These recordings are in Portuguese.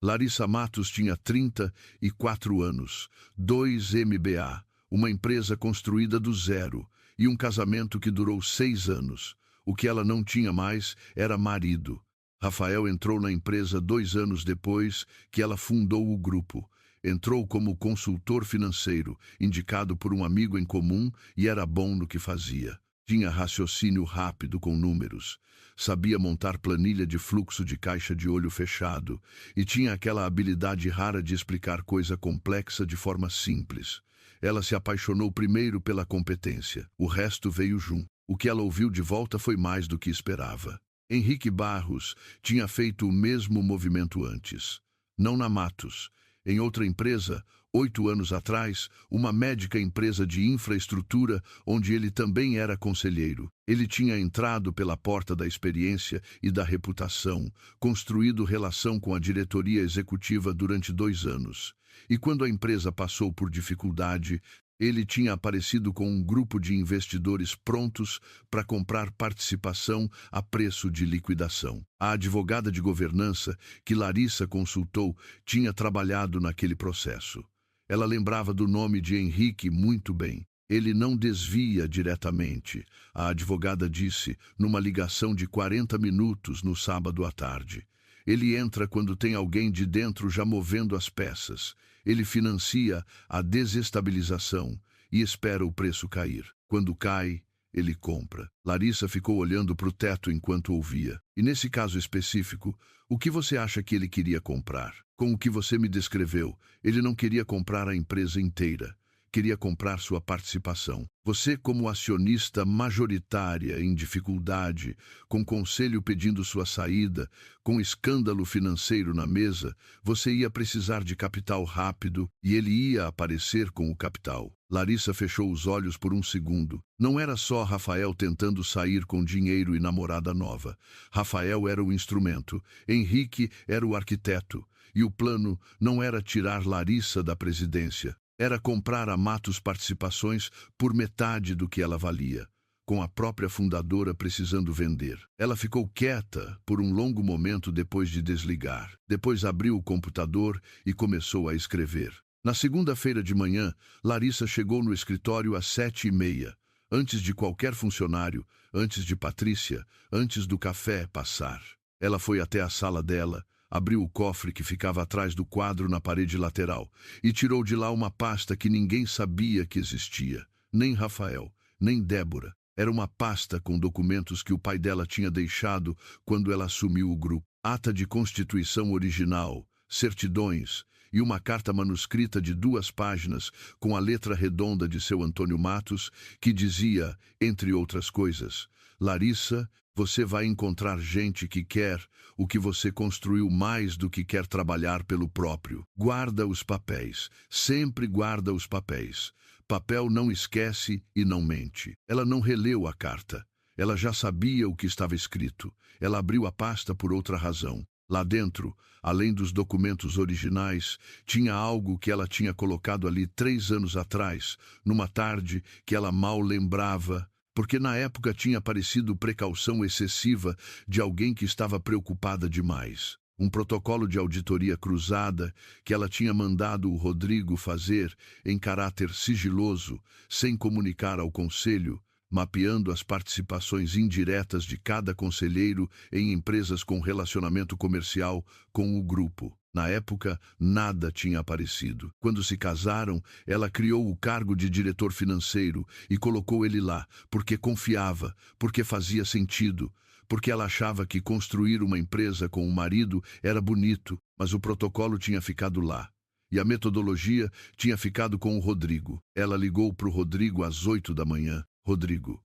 Larissa Matos tinha 34 anos, 2 MBA, uma empresa construída do zero e um casamento que durou 6 anos. O que ela não tinha mais era marido. Rafael entrou na empresa 2 anos depois que ela fundou o grupo. Entrou como consultor financeiro, indicado por um amigo em comum, e era bom no que fazia. Tinha raciocínio rápido com números. Sabia montar planilha de fluxo de caixa de olho fechado e tinha aquela habilidade rara de explicar coisa complexa de forma simples. Ela se apaixonou primeiro pela competência. O resto veio junto. O que ela ouviu de volta foi mais do que esperava. Henrique Barros tinha feito o mesmo movimento antes. Não na Matos. Em outra empresa, 8 anos atrás, uma médica empresa de infraestrutura, onde ele também era conselheiro. Ele tinha entrado pela porta da experiência e da reputação, construído relação com a diretoria executiva durante 2 anos. E quando a empresa passou por dificuldade, ele tinha aparecido com um grupo de investidores prontos para comprar participação a preço de liquidação. A advogada de governança que Larissa consultou tinha trabalhado naquele processo. Ela lembrava do nome de Henrique muito bem. Ele não desvia diretamente, a advogada disse, numa ligação de 40 minutos no sábado à tarde. Ele entra quando tem alguém de dentro já movendo as peças. Ele financia a desestabilização e espera o preço cair. Quando cai, ele compra. Larissa ficou olhando para o teto enquanto ouvia. E nesse caso específico, o que você acha que ele queria comprar? Com o que você me descreveu, ele não queria comprar a empresa inteira. Queria comprar sua participação. Você, como acionista majoritária em dificuldade, com conselho pedindo sua saída, com escândalo financeiro na mesa, você ia precisar de capital rápido e ele ia aparecer com o capital. Larissa fechou os olhos por um segundo. Não era só Rafael tentando sair com dinheiro e namorada nova. Rafael era o instrumento, Henrique era o arquiteto, e o plano não era tirar Larissa da presidência. Era comprar a Matos Participações por metade do que ela valia, com a própria fundadora precisando vender. Ela ficou quieta por um longo momento depois de desligar. Depois abriu o computador e começou a escrever. Na segunda-feira de manhã, Larissa chegou no escritório às 7h30, antes de qualquer funcionário, antes de Patrícia, antes do café passar. Ela foi até a sala dela, abriu o cofre que ficava atrás do quadro na parede lateral e tirou de lá uma pasta que ninguém sabia que existia, nem Rafael, nem Débora. Era uma pasta com documentos que o pai dela tinha deixado quando ela assumiu o grupo. Ata de constituição original, certidões e uma carta manuscrita de 2 páginas com a letra redonda de seu Antônio Matos, que dizia, entre outras coisas, Larissa, você vai encontrar gente que quer o que você construiu mais do que quer trabalhar pelo próprio. Guarda os papéis, sempre guarda os papéis. Papel não esquece e não mente. Ela não releu a carta. Ela já sabia o que estava escrito. Ela abriu a pasta por outra razão. Lá dentro, além dos documentos originais, tinha algo que ela tinha colocado ali 3 anos atrás, numa tarde que ela mal lembrava, porque na época tinha parecido precaução excessiva de alguém que estava preocupada demais. Um protocolo de auditoria cruzada que ela tinha mandado o Rodrigo fazer em caráter sigiloso, sem comunicar ao conselho, mapeando as participações indiretas de cada conselheiro em empresas com relacionamento comercial com o grupo. Na época, nada tinha aparecido. Quando se casaram, ela criou o cargo de diretor financeiro e colocou ele lá, porque confiava, porque fazia sentido, porque ela achava que construir uma empresa com o marido era bonito, mas o protocolo tinha ficado lá. E a metodologia tinha ficado com o Rodrigo. Ela ligou para o Rodrigo às 8 da manhã. Rodrigo,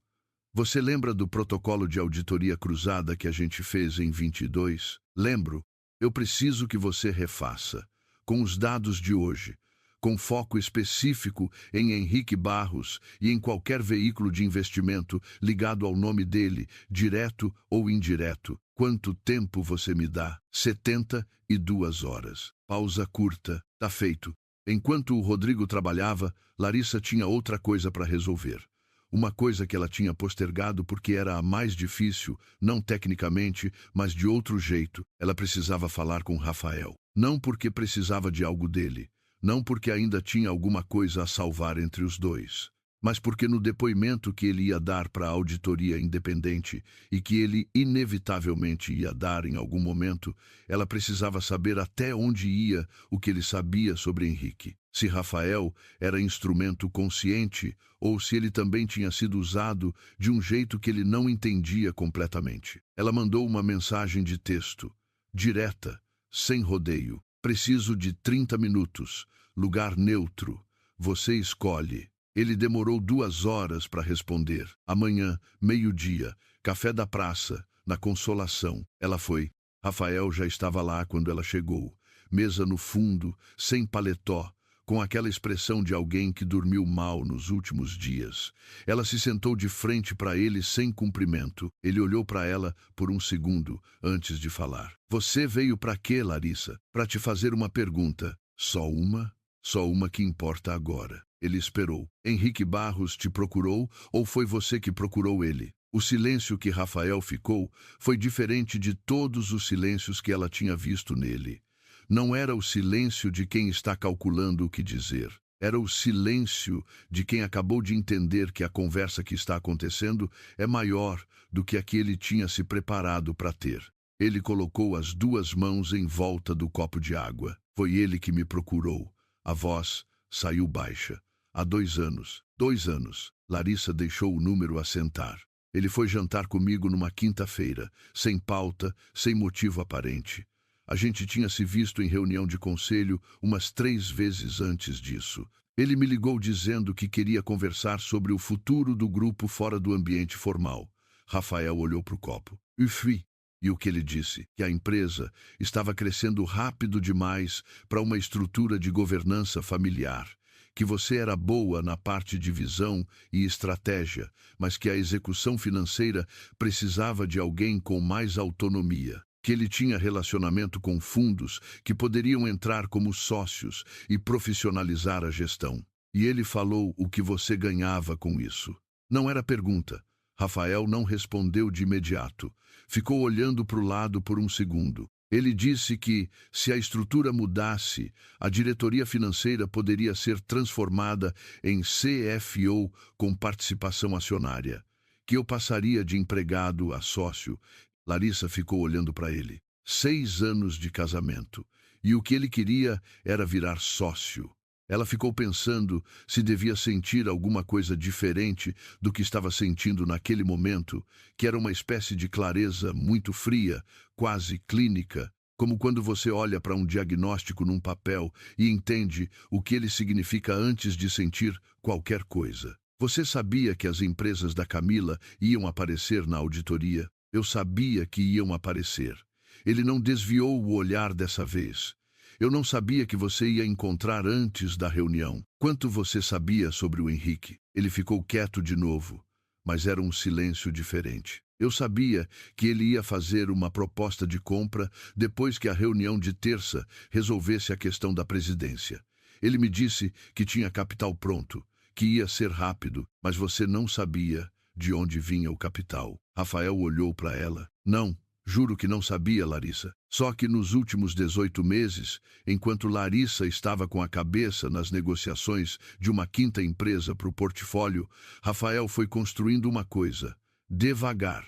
você lembra do protocolo de auditoria cruzada que a gente fez em 22? Lembro. Eu preciso que você refaça, com os dados de hoje, com foco específico em Henrique Barros e em qualquer veículo de investimento ligado ao nome dele, direto ou indireto. Quanto tempo você me dá? 72 horas. Pausa curta. Tá feito. Enquanto o Rodrigo trabalhava, Larissa tinha outra coisa para resolver. Uma coisa que ela tinha postergado porque era a mais difícil, não tecnicamente, mas de outro jeito. Ela precisava falar com Rafael. Não porque precisava de algo dele, não porque ainda tinha alguma coisa a salvar entre os dois, mas porque no depoimento que ele ia dar para a auditoria independente e que ele inevitavelmente ia dar em algum momento, ela precisava saber até onde ia o que ele sabia sobre Henrique. Se Rafael era instrumento consciente ou se ele também tinha sido usado de um jeito que ele não entendia completamente. Ela mandou uma mensagem de texto, direta, sem rodeio. Preciso de 30 minutos, lugar neutro. Você escolhe. Ele demorou 2 horas para responder. Amanhã, meio-dia, café da praça, na Consolação. Ela foi. Rafael já estava lá quando ela chegou. Mesa no fundo, sem paletó, com aquela expressão de alguém que dormiu mal nos últimos dias. Ela se sentou de frente para ele sem cumprimento. Ele olhou para ela por um segundo antes de falar. Você veio para quê, Larissa? Para te fazer uma pergunta. Só uma? Só uma que importa agora. Ele esperou. Henrique Barros te procurou ou foi você que procurou ele? O silêncio que Rafael ficou foi diferente de todos os silêncios que ela tinha visto nele. Não era o silêncio de quem está calculando o que dizer. Era o silêncio de quem acabou de entender que a conversa que está acontecendo é maior do que a que ele tinha se preparado para ter. Ele colocou as 2 mãos em volta do copo de água. Foi ele que me procurou. A voz saiu baixa. Há 2 anos. 2 anos. Larissa deixou o número assentar. Ele foi jantar comigo numa quinta-feira, sem pauta, sem motivo aparente. A gente tinha se visto em reunião de conselho umas 3 vezes antes disso. Ele me ligou dizendo que queria conversar sobre o futuro do grupo fora do ambiente formal. Rafael olhou para o copo. Ufui. E o que ele disse? Que a empresa estava crescendo rápido demais para uma estrutura de governança familiar. Que você era boa na parte de visão e estratégia, mas que a execução financeira precisava de alguém com mais autonomia. Que ele tinha relacionamento com fundos que poderiam entrar como sócios e profissionalizar a gestão. E ele falou o que você ganhava com isso. Não era pergunta. Rafael não respondeu de imediato. Ficou olhando para o lado por um segundo. Ele disse que, se a estrutura mudasse, a diretoria financeira poderia ser transformada em CFO com participação acionária. Que eu passaria de empregado a sócio. Larissa ficou olhando para ele. 6 anos de casamento. E o que ele queria era virar sócio. Ela ficou pensando se devia sentir alguma coisa diferente do que estava sentindo naquele momento, que era uma espécie de clareza muito fria, quase clínica, como quando você olha para um diagnóstico num papel e entende o que ele significa antes de sentir qualquer coisa. Você sabia que as empresas da Camila iam aparecer na auditoria? Eu sabia que iam aparecer. Ele não desviou o olhar dessa vez. Eu não sabia que você ia encontrar antes da reunião. Quanto você sabia sobre o Henrique? Ele ficou quieto de novo, mas era um silêncio diferente. Eu sabia que ele ia fazer uma proposta de compra depois que a reunião de terça resolvesse a questão da presidência. Ele me disse que tinha capital pronto, que ia ser rápido, mas você não sabia de onde vinha o capital. Rafael olhou para ela. Não. Juro que não sabia, Larissa. Só que nos últimos 18 meses, enquanto Larissa estava com a cabeça nas negociações de uma 5ª empresa para o portfólio, Rafael foi construindo uma coisa, devagar,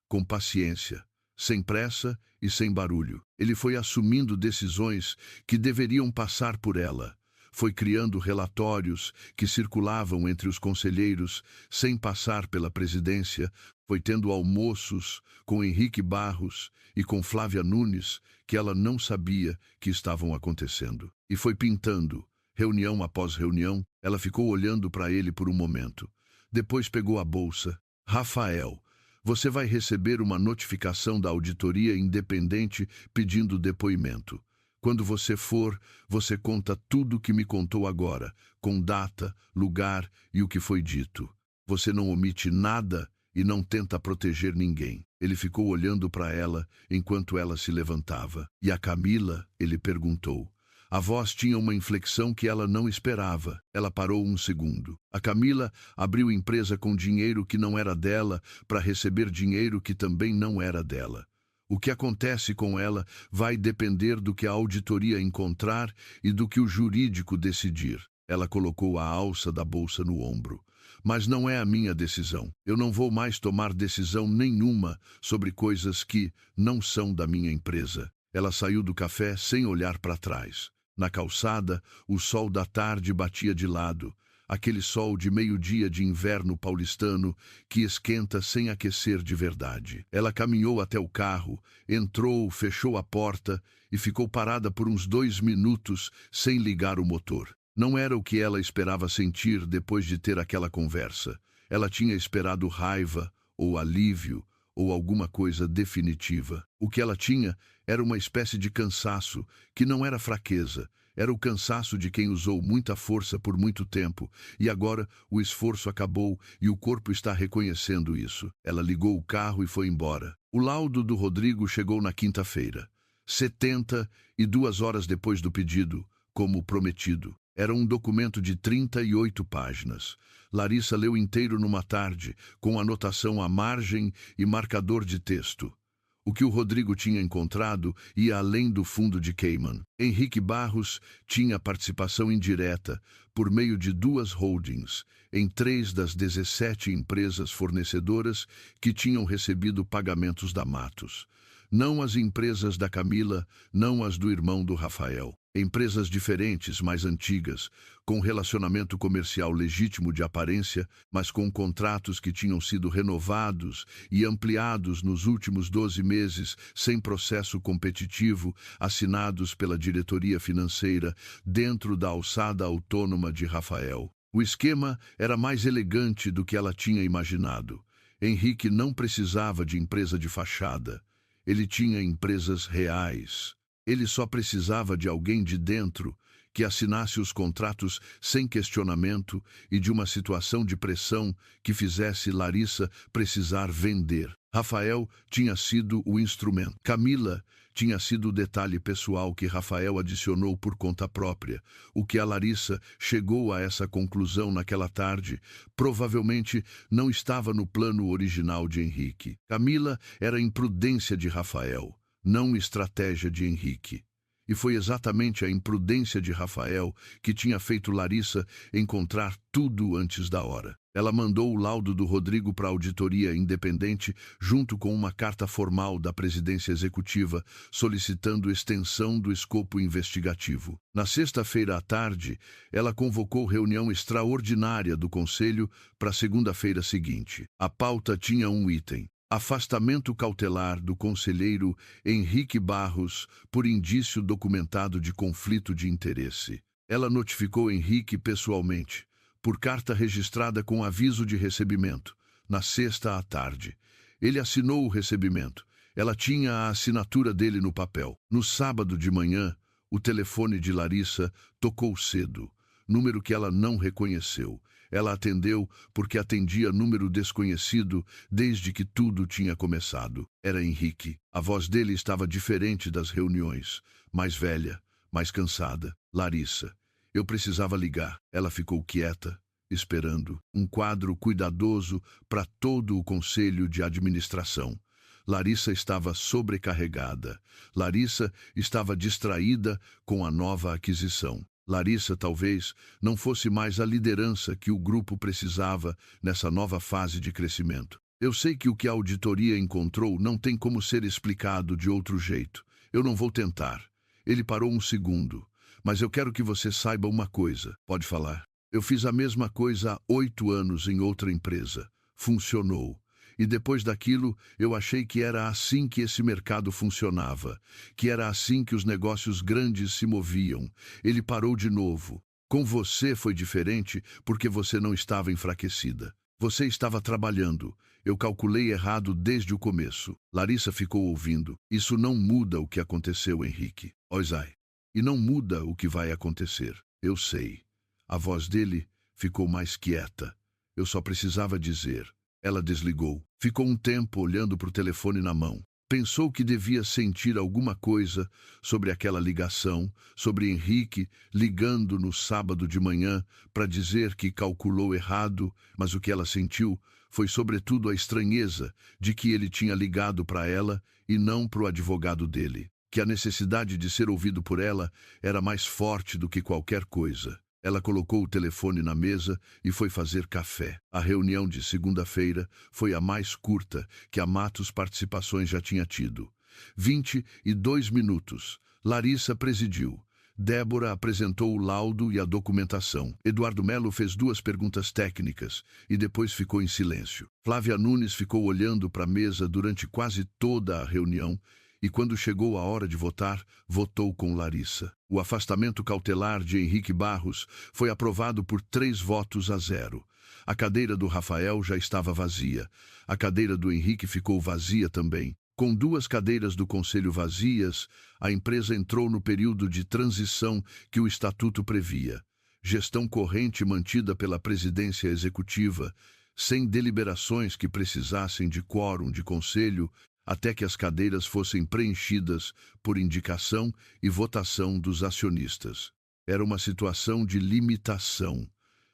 com paciência, sem pressa e sem barulho. Ele foi assumindo decisões que deveriam passar por ela. Foi criando relatórios que circulavam entre os conselheiros sem passar pela presidência, foi tendo almoços com Henrique Barros e com Flávia Nunes que ela não sabia que estavam acontecendo. E foi pintando, reunião após reunião, ela ficou olhando para ele por um momento. Depois pegou a bolsa. Rafael, você vai receber uma notificação da auditoria independente pedindo depoimento. Quando você for, você conta tudo o que me contou agora, com data, lugar e o que foi dito. Você não omite nada e não tenta proteger ninguém. Ele ficou olhando para ela enquanto ela se levantava. E a Camila? Ele perguntou. A voz tinha uma inflexão que ela não esperava. Ela parou um segundo. A Camila abriu empresa com dinheiro que não era dela para receber dinheiro que também não era dela. O que acontece com ela vai depender do que a auditoria encontrar e do que o jurídico decidir. Ela colocou a alça da bolsa no ombro. Mas não é a minha decisão. Eu não vou mais tomar decisão nenhuma sobre coisas que não são da minha empresa. Ela saiu do café sem olhar para trás. Na calçada, o sol da tarde batia de lado. Aquele sol de meio-dia de inverno paulistano que esquenta sem aquecer de verdade. Ela caminhou até o carro, entrou, fechou a porta e ficou parada por uns 2 minutos sem ligar o motor. Não era o que ela esperava sentir depois de ter aquela conversa. Ela tinha esperado raiva, ou alívio, ou alguma coisa definitiva. O que ela tinha era uma espécie de cansaço, que não era fraqueza. Era o cansaço de quem usou muita força por muito tempo, e agora o esforço acabou e o corpo está reconhecendo isso. Ela ligou o carro e foi embora. O laudo do Rodrigo chegou na quinta-feira, 72 horas depois do pedido, como prometido. Era um documento de 38 páginas. Larissa leu inteiro numa tarde, com anotação à margem e marcador de texto. O que o Rodrigo tinha encontrado ia além do fundo de Cayman. Henrique Barros tinha participação indireta, por meio de 2 holdings, em 3 das 17 empresas fornecedoras que tinham recebido pagamentos da Matos. Não as empresas da Camila, não as do irmão do Rafael. Empresas diferentes, mais antigas, com relacionamento comercial legítimo de aparência, mas com contratos que tinham sido renovados e ampliados nos últimos 12 meses, sem processo competitivo, assinados pela diretoria financeira, dentro da alçada autônoma de Rafael. O esquema era mais elegante do que ela tinha imaginado. Henrique não precisava de empresa de fachada. Ele tinha empresas reais. Ele só precisava de alguém de dentro que assinasse os contratos sem questionamento e de uma situação de pressão que fizesse Larissa precisar vender. Rafael tinha sido o instrumento. Camila tinha sido o detalhe pessoal que Rafael adicionou por conta própria. O que a Larissa chegou a essa conclusão naquela tarde provavelmente não estava no plano original de Henrique. Camila era imprudência de Rafael, não estratégia de Henrique. E foi exatamente a imprudência de Rafael que tinha feito Larissa encontrar tudo antes da hora. Ela mandou o laudo do Rodrigo para a auditoria independente junto com uma carta formal da presidência executiva solicitando extensão do escopo investigativo. Na sexta-feira à tarde, ela convocou reunião extraordinária do Conselho para a segunda-feira seguinte. A pauta tinha um item: afastamento cautelar do conselheiro Henrique Barros por indício documentado de conflito de interesse. Ela notificou Henrique pessoalmente, por carta registrada com aviso de recebimento, na sexta à tarde. Ele assinou o recebimento. Ela tinha a assinatura dele no papel. No sábado de manhã, o telefone de Larissa tocou cedo, número que ela não reconheceu. Ela atendeu porque atendia número desconhecido desde que tudo tinha começado. Era Henrique. A voz dele estava diferente das reuniões, mais velha, mais cansada. Larissa. Eu precisava ligar. Ela ficou quieta, esperando. Um quadro cuidadoso para todo o conselho de administração. Larissa estava sobrecarregada. Larissa estava distraída com a nova aquisição. Larissa talvez não fosse mais a liderança que o grupo precisava nessa nova fase de crescimento. Eu sei que o que a auditoria encontrou não tem como ser explicado de outro jeito. Eu não vou tentar. Ele parou um segundo. Mas eu quero que você saiba uma coisa. Pode falar. Eu fiz a mesma coisa há 8 anos em outra empresa. Funcionou. E depois daquilo, eu achei que era assim que esse mercado funcionava, que era assim que os negócios grandes se moviam. Ele parou de novo. Com você foi diferente porque você não estava enfraquecida. Você estava trabalhando. Eu calculei errado desde o começo. Larissa ficou ouvindo. Isso não muda o que aconteceu, Henrique. Ozai. E não muda o que vai acontecer. Eu sei. A voz dele ficou mais quieta. Eu só precisava dizer. Ela desligou. Ficou um tempo olhando para o telefone na mão. Pensou que devia sentir alguma coisa sobre aquela ligação, sobre Henrique ligando no sábado de manhã para dizer que calculou errado, mas o que ela sentiu foi sobretudo a estranheza de que ele tinha ligado para ela e não para o advogado dele, que a necessidade de ser ouvido por ela era mais forte do que qualquer coisa. Ela colocou o telefone na mesa e foi fazer café. A reunião de segunda-feira foi a mais curta que a Matos Participações já tinha tido. 22 minutos. Larissa presidiu. Débora apresentou o laudo e a documentação. Eduardo Melo fez 2 perguntas técnicas e depois ficou em silêncio. Flávia Nunes ficou olhando para a mesa durante quase toda a reunião e, quando chegou a hora de votar, votou com Larissa. O afastamento cautelar de Henrique Barros foi aprovado por 3-0. A cadeira do Rafael já estava vazia. A cadeira do Henrique ficou vazia também. Com 2 cadeiras do Conselho vazias, a empresa entrou no período de transição que o Estatuto previa. Gestão corrente mantida pela presidência executiva, sem deliberações que precisassem de quórum de conselho, até que as cadeiras fossem preenchidas por indicação e votação dos acionistas. Era uma situação de limitação,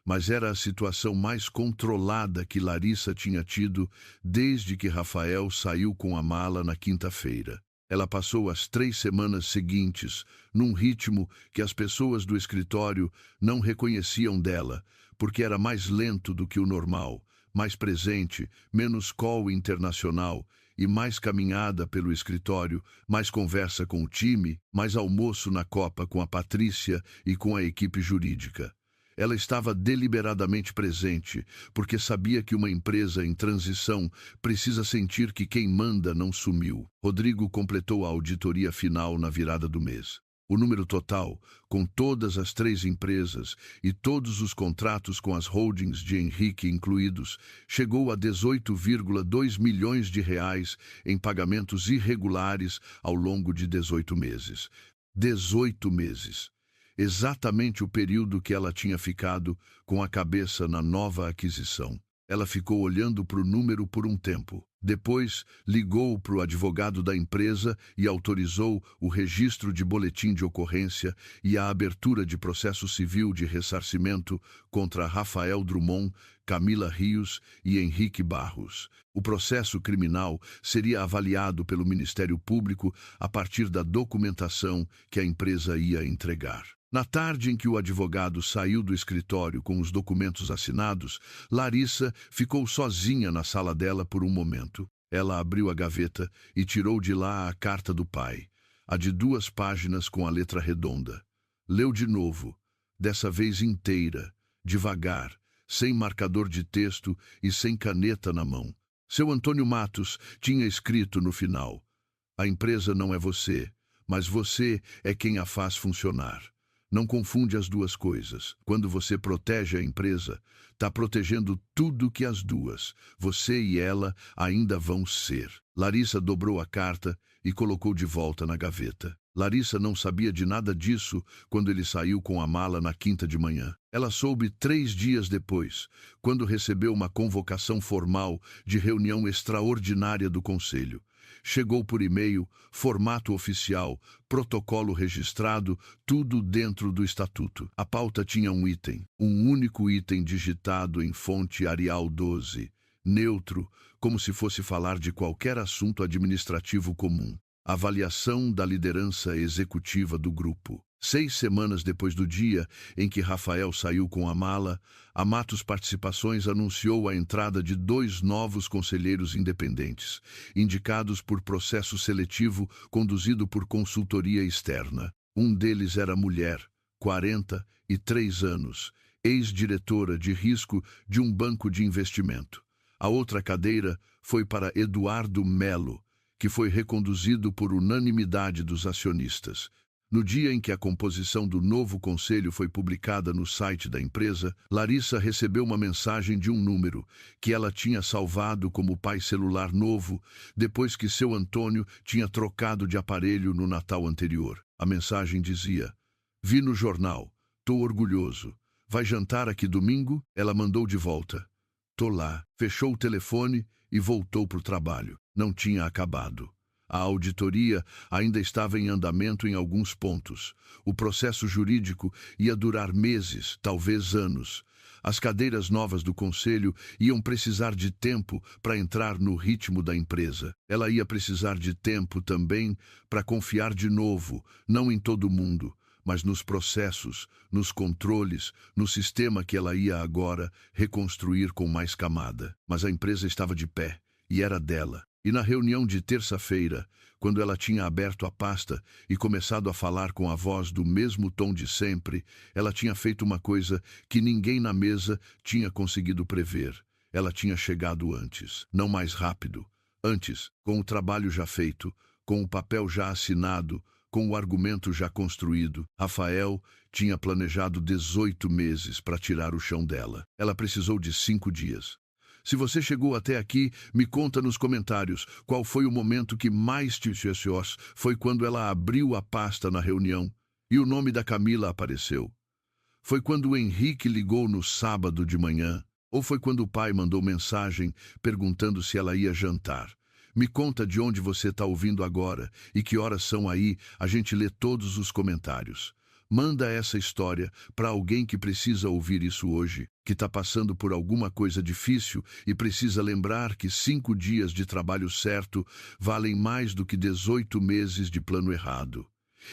mas era a situação mais controlada que Larissa tinha tido desde que Rafael saiu com a mala na quinta-feira. Ela passou as 3 semanas seguintes num ritmo que as pessoas do escritório não reconheciam dela, porque era mais lento do que o normal, mais presente, menos call internacional e mais caminhada pelo escritório, mais conversa com o time, mais almoço na Copa com a Patrícia e com a equipe jurídica. Ela estava deliberadamente presente, porque sabia que uma empresa em transição precisa sentir que quem manda não sumiu. Rodrigo completou a auditoria final na virada do mês. O número total, com todas as 3 empresas e todos os contratos com as holdings de Henrique incluídos, chegou a 18,2 milhões de reais em pagamentos irregulares ao longo de 18 meses. 18 meses. Exatamente o período que ela tinha ficado com a cabeça na nova aquisição. Ela ficou olhando para o número por um tempo. Depois, ligou para o advogado da empresa e autorizou o registro de boletim de ocorrência e a abertura de processo civil de ressarcimento contra Rafael Drummond, Camila Rios e Henrique Barros. O processo criminal seria avaliado pelo Ministério Público a partir da documentação que a empresa ia entregar. Na tarde em que o advogado saiu do escritório com os documentos assinados, Larissa ficou sozinha na sala dela por um momento. Ela abriu a gaveta e tirou de lá a carta do pai, a de 2 páginas com a letra redonda. Leu de novo, dessa vez inteira, devagar, sem marcador de texto e sem caneta na mão. Seu Antônio Matos tinha escrito no final: "A empresa não é você, mas você é quem a faz funcionar. Não confunde as 2 coisas. Quando você protege a empresa, está protegendo tudo que as 2, você e ela, ainda vão ser." Larissa dobrou a carta e colocou de volta na gaveta. Larissa não sabia de nada disso quando ele saiu com a mala na quinta de manhã. Ela soube 3 dias depois, quando recebeu uma convocação formal de reunião extraordinária do Conselho. Chegou por e-mail, formato oficial, protocolo registrado, tudo dentro do Estatuto. A pauta tinha um item, um único item digitado em fonte Arial 12, neutro, como se fosse falar de qualquer assunto administrativo comum. Avaliação da liderança executiva do grupo. 6 semanas depois do dia em que Rafael saiu com a mala, a Matos Participações anunciou a entrada de 2 novos conselheiros independentes, indicados por processo seletivo conduzido por consultoria externa. Um deles era mulher, 43 anos, ex-diretora de risco de um banco de investimento. A outra cadeira foi para Eduardo Melo, que foi reconduzido por unanimidade dos acionistas. No dia em que a composição do novo conselho foi publicada no site da empresa, Larissa recebeu uma mensagem de um número que ela tinha salvado como pai celular novo depois que seu Antônio tinha trocado de aparelho no Natal anterior. A mensagem dizia: "Vi no jornal, tô orgulhoso. Vai jantar aqui domingo?" Ela mandou de volta: "Tô lá." Fechou o telefone e voltou para o trabalho. Não tinha acabado. A auditoria ainda estava em andamento em alguns pontos. O processo jurídico ia durar meses, talvez anos. As cadeiras novas do conselho iam precisar de tempo para entrar no ritmo da empresa. Ela ia precisar de tempo também para confiar de novo, não em todo mundo, mas nos processos, nos controles, no sistema que ela ia agora reconstruir com mais camada. Mas a empresa estava de pé, e era dela. E na reunião de terça-feira, quando ela tinha aberto a pasta e começado a falar com a voz do mesmo tom de sempre, ela tinha feito uma coisa que ninguém na mesa tinha conseguido prever. Ela tinha chegado antes, não mais rápido. Antes, com o trabalho já feito, com o papel já assinado, com o argumento já construído, Rafael tinha planejado 18 meses para tirar o chão dela. Ela precisou de 5 dias. Se você chegou até aqui, me conta nos comentários qual foi o momento que mais te chateou. Foi quando ela abriu a pasta na reunião e o nome da Camila apareceu? Foi quando o Henrique ligou no sábado de manhã? Ou foi quando o pai mandou mensagem perguntando se ela ia jantar? Me conta de onde você está ouvindo agora e que horas são aí, a gente lê todos os comentários. Manda essa história para alguém que precisa ouvir isso hoje, que está passando por alguma coisa difícil e precisa lembrar que 5 dias de trabalho certo valem mais do que 18 meses de plano errado.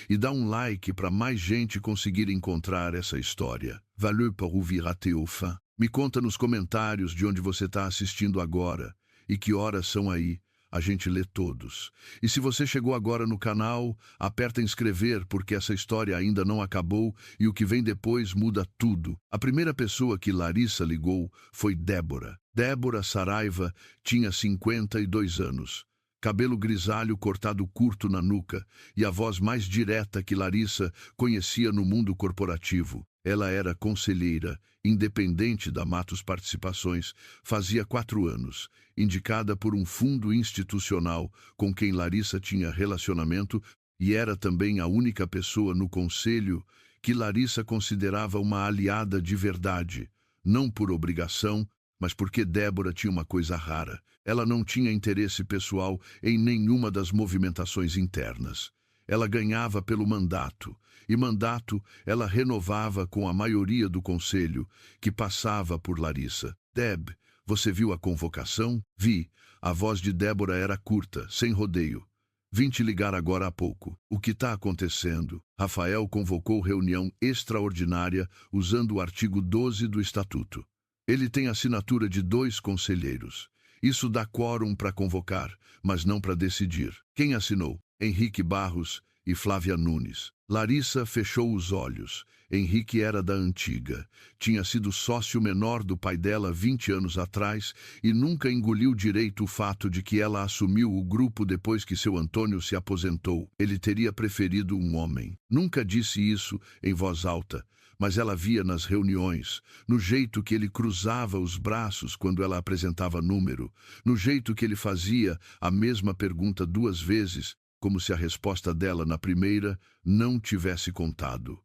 E dá um like para mais gente conseguir encontrar essa história. Valeu por ouvir até o fim. Me conta nos comentários de onde você está assistindo agora e que horas são aí. A gente lê todos. E se você chegou agora no canal, aperta inscrever porque essa história ainda não acabou e o que vem depois muda tudo. A primeira pessoa que Larissa ligou foi Débora. Débora Saraiva tinha 52 anos. Cabelo grisalho cortado curto na nuca e a voz mais direta que Larissa conhecia no mundo corporativo. Ela era conselheira, independente da Matos Participações, fazia 4 anos, indicada por um fundo institucional com quem Larissa tinha relacionamento e era também a única pessoa no conselho que Larissa considerava uma aliada de verdade, não por obrigação, mas porque Débora tinha uma coisa rara. Ela não tinha interesse pessoal em nenhuma das movimentações internas. Ela ganhava pelo mandato, e mandato ela renovava com a maioria do conselho, que passava por Larissa. Deb, você viu a convocação? Vi. A voz de Débora era curta, sem rodeio. Vim te ligar agora há pouco. O que está acontecendo? Rafael convocou reunião extraordinária usando o artigo 12 do Estatuto. Ele tem assinatura de 2 conselheiros. Isso dá quórum para convocar, mas não para decidir. Quem assinou? Henrique Barros e Flávia Nunes. Larissa fechou os olhos. Henrique era da antiga. Tinha sido sócio menor do pai dela 20 anos atrás e nunca engoliu direito o fato de que ela assumiu o grupo depois que seu Antônio se aposentou. Ele teria preferido um homem. Nunca disse isso em voz alta, mas ela via nas reuniões, no jeito que ele cruzava os braços quando ela apresentava número, no jeito que ele fazia a mesma pergunta 2 vezes, como se a resposta dela na primeira não tivesse contado.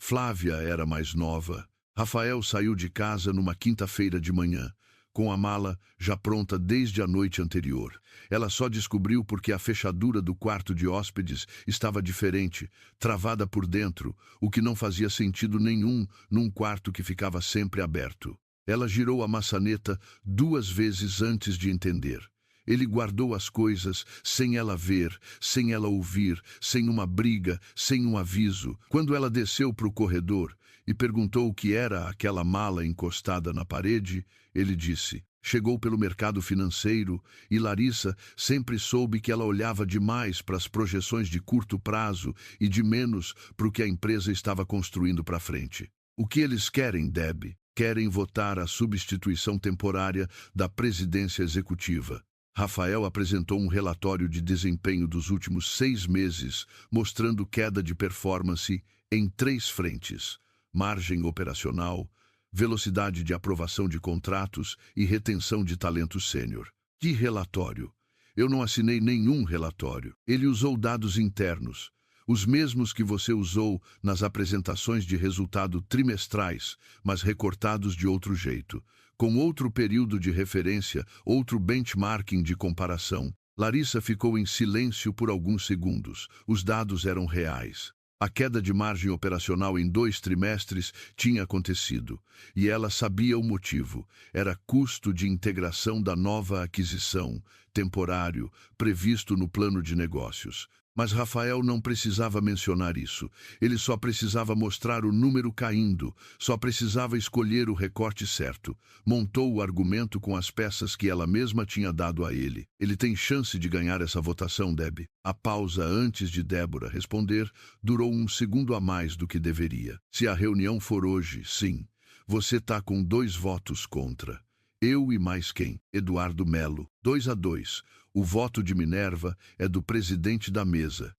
Flávia era mais nova. Rafael saiu de casa numa quinta-feira de manhã, com a mala já pronta desde a noite anterior. Ela só descobriu porque a fechadura do quarto de hóspedes estava diferente, travada por dentro, o que não fazia sentido nenhum num quarto que ficava sempre aberto. Ela girou a maçaneta 2 vezes antes de entender. Ele guardou as coisas sem ela ver, sem ela ouvir, sem uma briga, sem um aviso. Quando ela desceu para o corredor e perguntou o que era aquela mala encostada na parede, ele disse: chegou pelo mercado financeiro e Larissa sempre soube que ela olhava demais para as projeções de curto prazo e de menos para o que a empresa estava construindo para frente. O que eles querem, Deb? Querem votar a substituição temporária da presidência executiva. Rafael apresentou um relatório de desempenho dos últimos 6 meses, mostrando queda de performance em 3 frentes: margem operacional, velocidade de aprovação de contratos e retenção de talento sênior. Que relatório? Eu não assinei nenhum relatório. Ele usou dados internos, os mesmos que você usou nas apresentações de resultado trimestrais, mas recortados de outro jeito, com outro período de referência, outro benchmarking de comparação. Larissa ficou em silêncio por alguns segundos. Os dados eram reais. A queda de margem operacional em 2 trimestres tinha acontecido, e ela sabia o motivo. Era custo de integração da nova aquisição, temporário, previsto no plano de negócios. Mas Rafael não precisava mencionar isso. Ele só precisava mostrar o número caindo, só precisava escolher o recorte certo. Montou o argumento com as peças que ela mesma tinha dado a ele. Ele tem chance de ganhar essa votação, Deb. A pausa antes de Débora responder durou 1 segundo a mais do que deveria. Se a reunião for hoje, sim. Você tá com 2 votos contra. Eu e mais quem? Eduardo Melo. 2-2. O voto de Minerva é do presidente da mesa,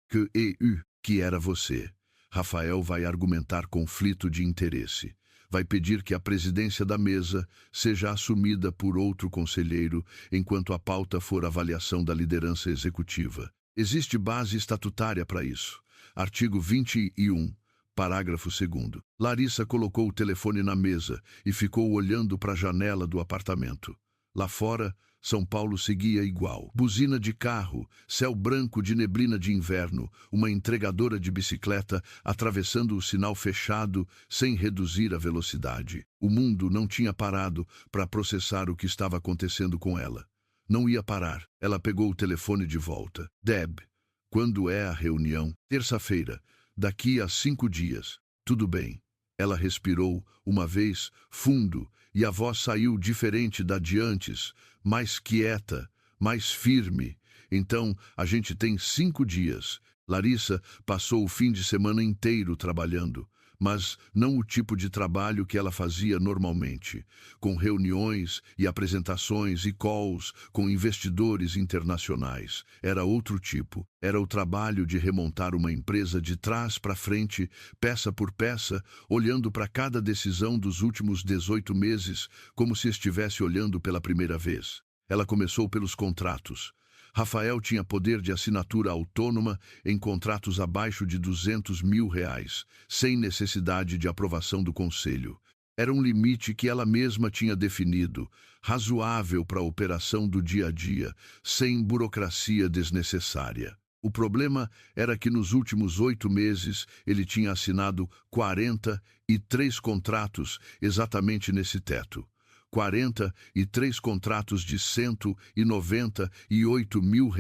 que era você. Rafael vai argumentar conflito de interesse. Vai pedir que a presidência da mesa seja assumida por outro conselheiro, enquanto a pauta for avaliação da liderança executiva. Existe base estatutária para isso. Artigo 21. Parágrafo 2º. Larissa colocou o telefone na mesa e ficou olhando para a janela do apartamento. Lá fora, São Paulo seguia igual. Buzina de carro, céu branco de neblina de inverno, uma entregadora de bicicleta atravessando o sinal fechado sem reduzir a velocidade. O mundo não tinha parado para processar o que estava acontecendo com ela. Não ia parar. Ela pegou o telefone de volta. Deb, quando é a reunião? Terça-feira. Daqui a 5 dias. Tudo bem. Ela respirou uma vez, fundo, e a voz saiu diferente da de antes, mais quieta, mais firme. Então, a gente tem 5 dias. Larissa passou o fim de semana inteiro trabalhando, mas não o tipo de trabalho que ela fazia normalmente, com reuniões e apresentações e calls com investidores internacionais. Era outro tipo. Era o trabalho de remontar uma empresa de trás para frente, peça por peça, olhando para cada decisão dos últimos 18 meses, como se estivesse olhando pela primeira vez. Ela começou pelos contratos. Rafael tinha poder de assinatura autônoma em contratos abaixo de R$200 mil, sem necessidade de aprovação do conselho. Era um limite que ela mesma tinha definido, razoável para a operação do dia a dia, sem burocracia desnecessária. O problema era que nos últimos 8 meses ele tinha assinado 43 contratos exatamente nesse teto. 43 contratos de R$198 mil,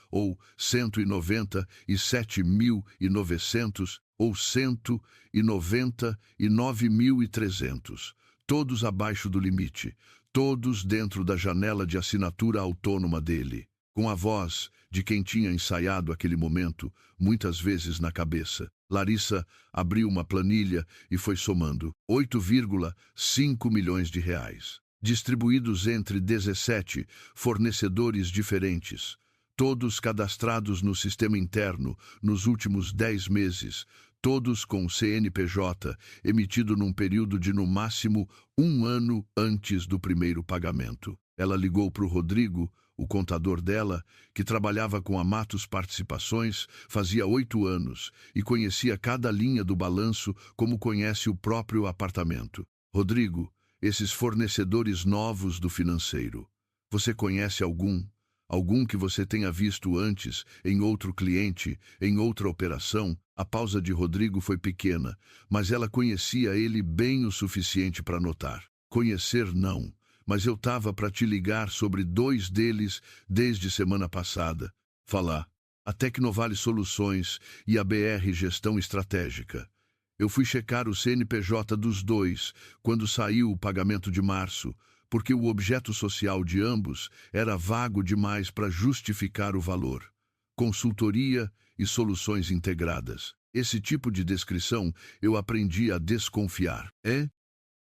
ou 197.900, ou 199.300, todos abaixo do limite, todos dentro da janela de assinatura autônoma dele, com a voz de quem tinha ensaiado aquele momento, muitas vezes na cabeça. Larissa abriu uma planilha e foi somando 8,5 milhões de reais, distribuídos entre 17 fornecedores diferentes, todos cadastrados no sistema interno nos últimos 10 meses, todos com CNPJ emitido num período de no máximo 1 ano antes do primeiro pagamento. Ela ligou para o Rodrigo, o contador dela, que trabalhava com a Matos Participações, fazia 8 anos e conhecia cada linha do balanço como conhece o próprio apartamento. Rodrigo, esses fornecedores novos do financeiro, você conhece algum? Algum que você tenha visto antes, em outro cliente, em outra operação? A pausa de Rodrigo foi pequena, mas ela conhecia ele bem o suficiente para notar. Conhecer não. Mas eu tava para te ligar sobre 2 deles desde semana passada. Falar. A Tecnovale Soluções e a BR Gestão Estratégica. Eu fui checar o CNPJ dos 2 quando saiu o pagamento de março, porque o objeto social de ambos era vago demais para justificar o valor. Consultoria e soluções integradas. Esse tipo de descrição eu aprendi a desconfiar.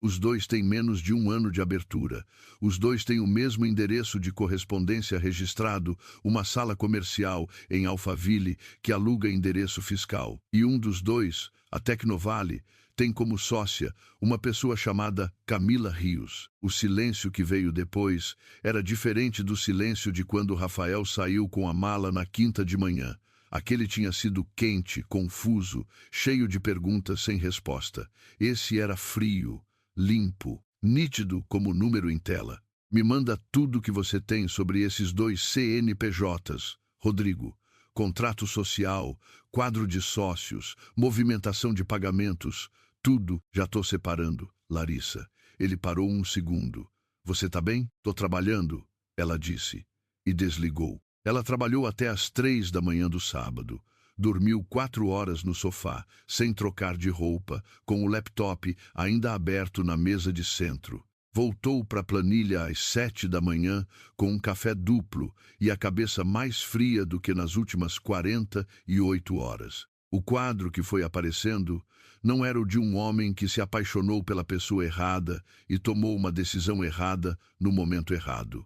Os 2 têm menos de 1 ano de abertura. Os 2 têm o mesmo endereço de correspondência registrado, uma sala comercial em Alphaville que aluga endereço fiscal. E um dos 2, a Tecnovale, tem como sócia uma pessoa chamada Camila Rios. O silêncio que veio depois era diferente do silêncio de quando Rafael saiu com a mala na quinta de manhã. Aquele tinha sido quente, confuso, cheio de perguntas sem resposta. Esse era frio, limpo, nítido como número em tela. Me manda tudo que você tem sobre esses 2 CNPJs, Rodrigo. contrato social, quadro de sócios, movimentação de pagamentos, tudo já estou separando, Larissa. Ele parou um segundo. Você tá bem? Tô trabalhando, ela disse, e desligou. Ela trabalhou até às 3 da manhã do sábado. Dormiu 4 horas no sofá, sem trocar de roupa, com o laptop ainda aberto na mesa de centro. Voltou para a planilha às 7 da manhã com um café duplo e a cabeça mais fria do que nas últimas 48 horas. O quadro que foi aparecendo não era o de um homem que se apaixonou pela pessoa errada e tomou uma decisão errada no momento errado.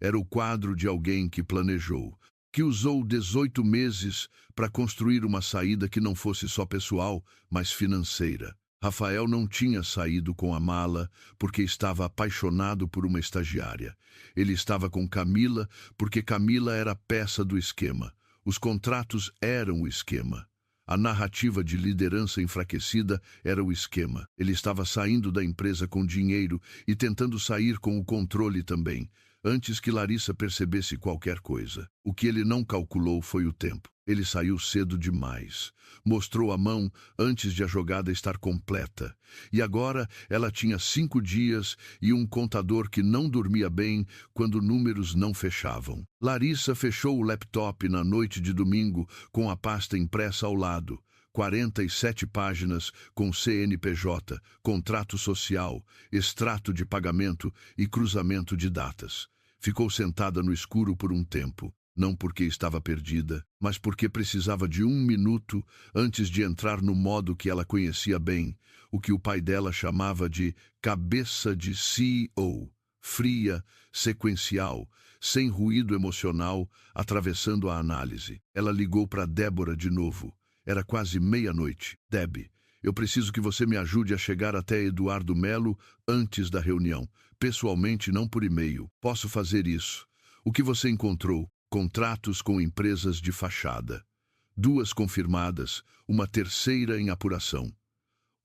Era o quadro de alguém que planejou, que usou 18 meses para construir uma saída que não fosse só pessoal, mas financeira. Rafael não tinha saído com a mala porque estava apaixonado por uma estagiária. Ele estava com Camila porque Camila era peça do esquema. Os contratos eram o esquema. A narrativa de liderança enfraquecida era o esquema. Ele estava saindo da empresa com dinheiro e tentando sair com o controle também, antes que Larissa percebesse qualquer coisa. O que ele não calculou foi o tempo. Ele saiu cedo demais. Mostrou a mão antes de a jogada estar completa. E agora ela tinha 5 dias e um contador que não dormia bem quando números não fechavam. Larissa fechou o laptop na noite de domingo com a pasta impressa ao lado. 47 páginas com CNPJ, contrato social, extrato de pagamento e cruzamento de datas. Ficou sentada no escuro por um tempo. Não porque estava perdida, mas porque precisava de 1 minuto antes de entrar no modo que ela conhecia bem, o que o pai dela chamava de cabeça de CEO, fria, sequencial, sem ruído emocional, atravessando a análise. Ela ligou para Débora de novo. Era quase meia-noite. Deb, eu preciso que você me ajude a chegar até Eduardo Melo antes da reunião. Pessoalmente, não por e-mail. Posso fazer isso. O que você encontrou? Contratos com empresas de fachada. 2 confirmadas, uma terceira em apuração.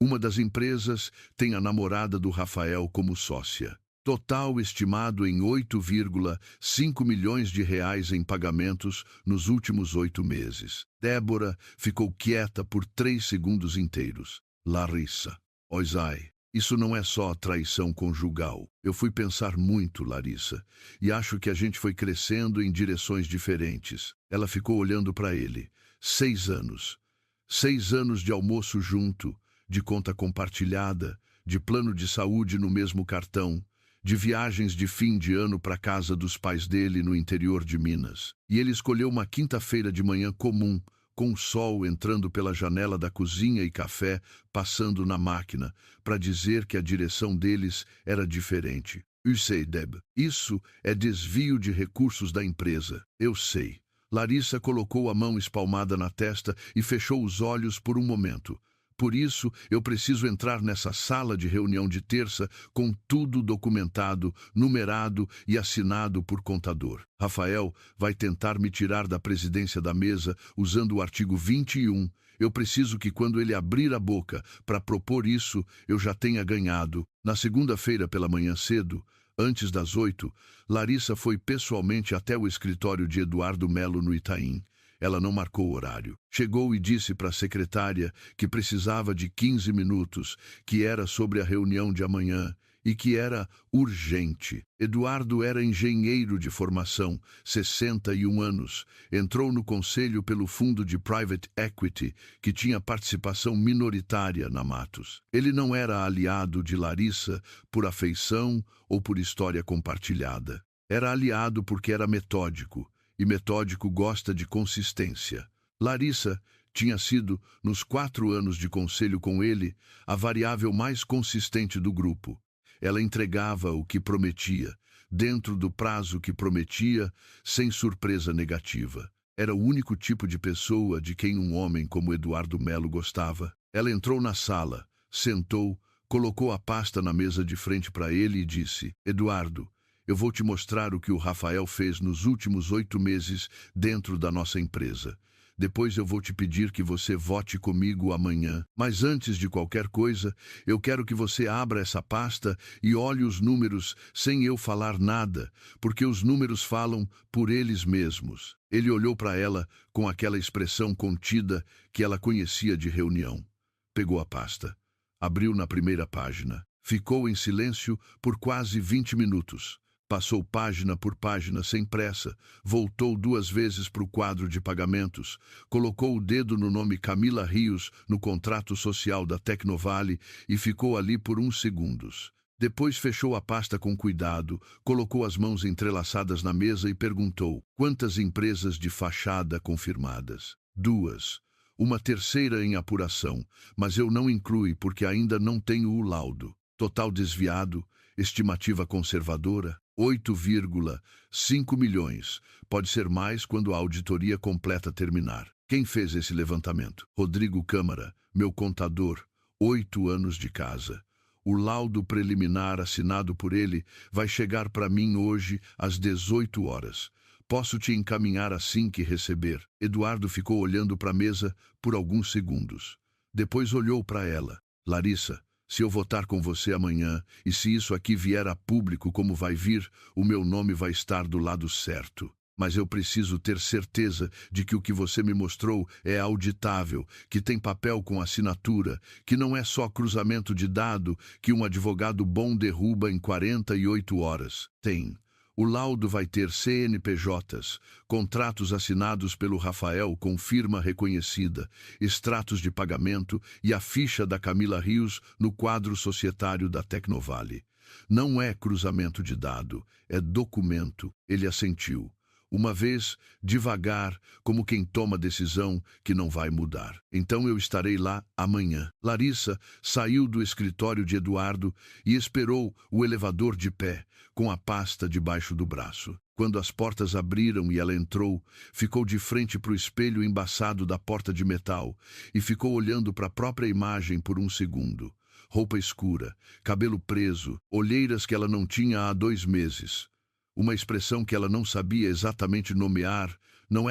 Uma das empresas tem a namorada do Rafael como sócia. Total estimado em 8,5 milhões de reais em pagamentos nos últimos 8 meses. Débora ficou quieta por 3 segundos inteiros. Larissa. Oisai. Isso não é só traição conjugal. Eu fui pensar muito, Larissa, e acho que a gente foi crescendo em direções diferentes. Ela ficou olhando para ele. 6 anos. 6 anos de almoço junto, de conta compartilhada, de plano de saúde no mesmo cartão, de viagens de fim de ano para a casa dos pais dele no interior de Minas. E ele escolheu uma quinta-feira de manhã comum, com o sol entrando pela janela da cozinha e café passando na máquina, para dizer que a direção deles era diferente. Eu sei, Deb. Isso é desvio de recursos da empresa. Eu sei. Larissa colocou a mão espalmada na testa e fechou os olhos por um momento. Por isso, eu preciso entrar nessa sala de reunião de terça com tudo documentado, numerado e assinado por contador. Rafael vai tentar me tirar da presidência da mesa usando o artigo 21. Eu preciso que quando ele abrir a boca para propor isso, eu já tenha ganhado. Na segunda-feira pela manhã cedo, antes das 8, Larissa foi pessoalmente até o escritório de Eduardo Melo no Itaim. Ela não marcou o horário. Chegou e disse para a secretária que precisava de 15 minutos, que era sobre a reunião de amanhã e que era urgente. Eduardo era engenheiro de formação, 61 anos. Entrou no conselho pelo fundo de private equity, que tinha participação minoritária na Matos. Ele não era aliado de Larissa por afeição ou por história compartilhada. Era aliado porque era metódico. E metódico gosta de consistência. Larissa tinha sido, nos 4 anos de conselho com ele, a variável mais consistente do grupo. Ela entregava o que prometia, dentro do prazo que prometia, sem surpresa negativa. Era o único tipo de pessoa de quem um homem como Eduardo Melo gostava. Ela entrou na sala, sentou, colocou a pasta na mesa de frente para ele e disse: Eduardo, eu vou te mostrar o que o Rafael fez nos últimos 8 meses dentro da nossa empresa. Depois eu vou te pedir que você vote comigo amanhã. Mas antes de qualquer coisa, eu quero que você abra essa pasta e olhe os números sem eu falar nada, porque os números falam por eles mesmos. Ele olhou para ela com aquela expressão contida que ela conhecia de reunião. Pegou a pasta. Abriu na primeira página. Ficou em silêncio por quase 20 minutos. Passou página por página sem pressa, voltou 2 vezes para o quadro de pagamentos, colocou o dedo no nome Camila Rios no contrato social da Tecnovale e ficou ali por uns segundos. Depois fechou a pasta com cuidado, colocou as mãos entrelaçadas na mesa e perguntou: quantas empresas de fachada confirmadas? 2. Uma terceira em apuração, mas eu não incluo porque ainda não tenho o laudo. Total desviado, estimativa conservadora, 8,5 milhões. Pode ser mais quando a auditoria completa terminar. Quem fez esse levantamento? Rodrigo Câmara, meu contador, 8 anos de casa. O laudo preliminar assinado por ele vai chegar para mim hoje às 18 horas. Posso te encaminhar assim que receber. Eduardo ficou olhando para a mesa por alguns segundos. Depois olhou para ela. Larissa, se eu votar com você amanhã, e se isso aqui vier a público como vai vir, o meu nome vai estar do lado certo. Mas eu preciso ter certeza de que o que você me mostrou é auditável, que tem papel com assinatura, que não é só cruzamento de dado que um advogado bom derruba em 48 horas. Tem. O laudo vai ter CNPJs, contratos assinados pelo Rafael com firma reconhecida, extratos de pagamento e a ficha da Camila Rios no quadro societário da Tecnovale. Não é cruzamento de dado, é documento, ele assentiu. Uma vez, devagar, como quem toma decisão que não vai mudar. Então eu estarei lá amanhã. Larissa saiu do escritório de Eduardo e esperou o elevador de pé, com a pasta debaixo do braço. Quando as portas abriram e ela entrou, ficou de frente para o espelho embaçado da porta de metal e ficou olhando para a própria imagem por um segundo. Roupa escura, cabelo preso, olheiras que ela não tinha há 2 meses. Uma expressão que ela não sabia exatamente nomear, não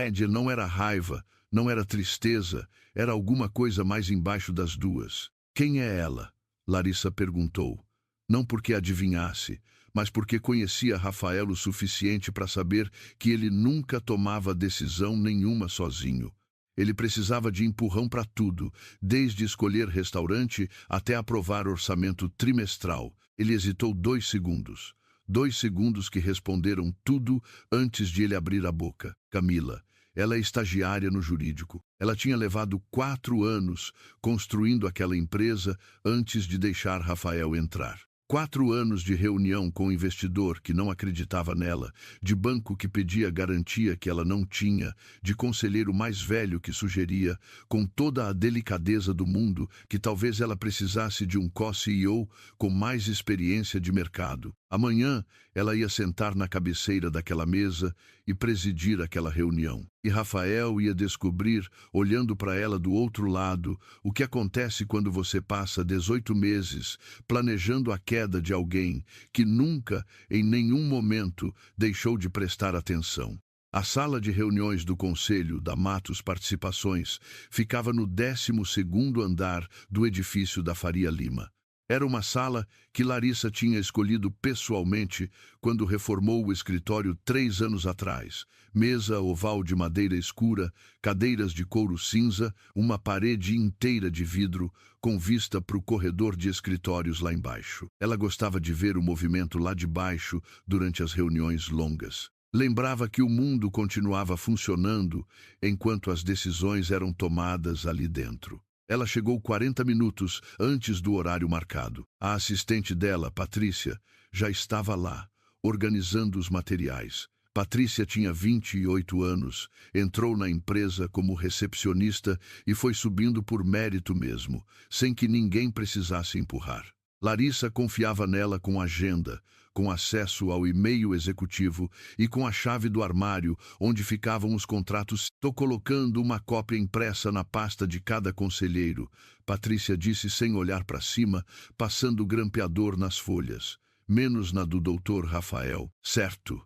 era raiva, não era tristeza, era alguma coisa mais embaixo das duas. Quem é ela? Larissa perguntou. Não porque adivinhasse, mas porque conhecia Rafael o suficiente para saber que ele nunca tomava decisão nenhuma sozinho. Ele precisava de empurrão para tudo, desde escolher restaurante até aprovar orçamento trimestral. Ele hesitou 2 segundos. 2 segundos que responderam tudo antes de ele abrir a boca. Camila, ela é estagiária no jurídico. Ela tinha levado 4 anos construindo aquela empresa antes de deixar Rafael entrar. 4 anos de reunião com o investidor que não acreditava nela, de banco que pedia garantia que ela não tinha, de conselheiro mais velho que sugeria, com toda a delicadeza do mundo, que talvez ela precisasse de um co-CEO com mais experiência de mercado. Amanhã, ela ia sentar na cabeceira daquela mesa e presidir aquela reunião. E Rafael ia descobrir, olhando para ela do outro lado, o que acontece quando você passa 18 meses planejando a queda de alguém que nunca, em nenhum momento, deixou de prestar atenção. A sala de reuniões do Conselho da Matos Participações ficava no 12º andar do edifício da Faria Lima. Era uma sala que Larissa tinha escolhido pessoalmente quando reformou o escritório 3 anos atrás. Mesa oval de madeira escura, cadeiras de couro cinza, uma parede inteira de vidro, com vista para o corredor de escritórios lá embaixo. Ela gostava de ver o movimento lá de baixo durante as reuniões longas. Lembrava que o mundo continuava funcionando enquanto as decisões eram tomadas ali dentro. Ela chegou 40 minutos antes do horário marcado. A assistente dela, Patrícia, já estava lá, organizando os materiais. Patrícia tinha 28 anos, entrou na empresa como recepcionista e foi subindo por mérito mesmo, sem que ninguém precisasse empurrar. Larissa confiava nela com agenda, com acesso ao e-mail executivo e com a chave do armário onde ficavam os contratos. Estou colocando uma cópia impressa na pasta de cada conselheiro, Patrícia disse sem olhar para cima, passando o grampeador nas folhas. Menos na do doutor Rafael. Certo.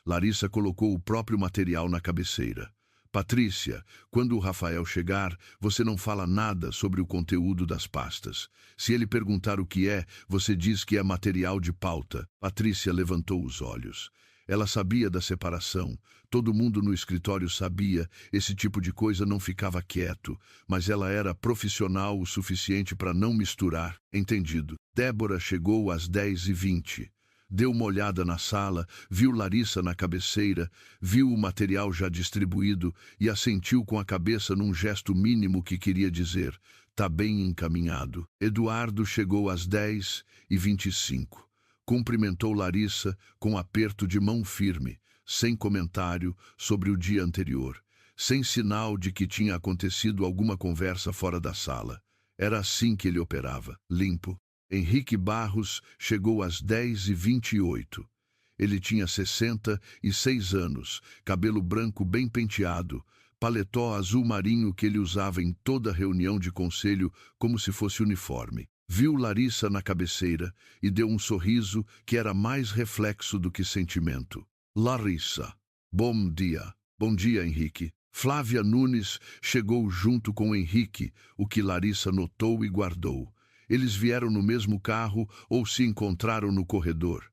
Larissa colocou o próprio material na cabeceira. Patrícia, quando o Rafael chegar, você não fala nada sobre o conteúdo das pastas. Se ele perguntar o que é, você diz que é material de pauta. Patrícia levantou os olhos. Ela sabia da separação. Todo mundo no escritório sabia. Esse tipo de coisa não ficava quieto. Mas ela era profissional o suficiente para não misturar. Entendido. Débora chegou às 10h20. Deu uma olhada na sala, viu Larissa na cabeceira, viu o material já distribuído e assentiu com a cabeça num gesto mínimo que queria dizer: tá bem encaminhado. Eduardo chegou às 10h25. Cumprimentou Larissa com aperto de mão firme, sem comentário sobre o dia anterior, sem sinal de que tinha acontecido alguma conversa fora da sala. Era assim que ele operava, limpo. Henrique Barros chegou às 10h28. Ele tinha 66 anos, cabelo branco bem penteado, paletó azul marinho que ele usava em toda reunião de conselho como se fosse uniforme. Viu Larissa na cabeceira e deu um sorriso que era mais reflexo do que sentimento. Larissa. Bom dia. Bom dia, Henrique. Flávia Nunes chegou junto com Henrique, o que Larissa notou e guardou. Eles vieram no mesmo carro ou se encontraram no corredor.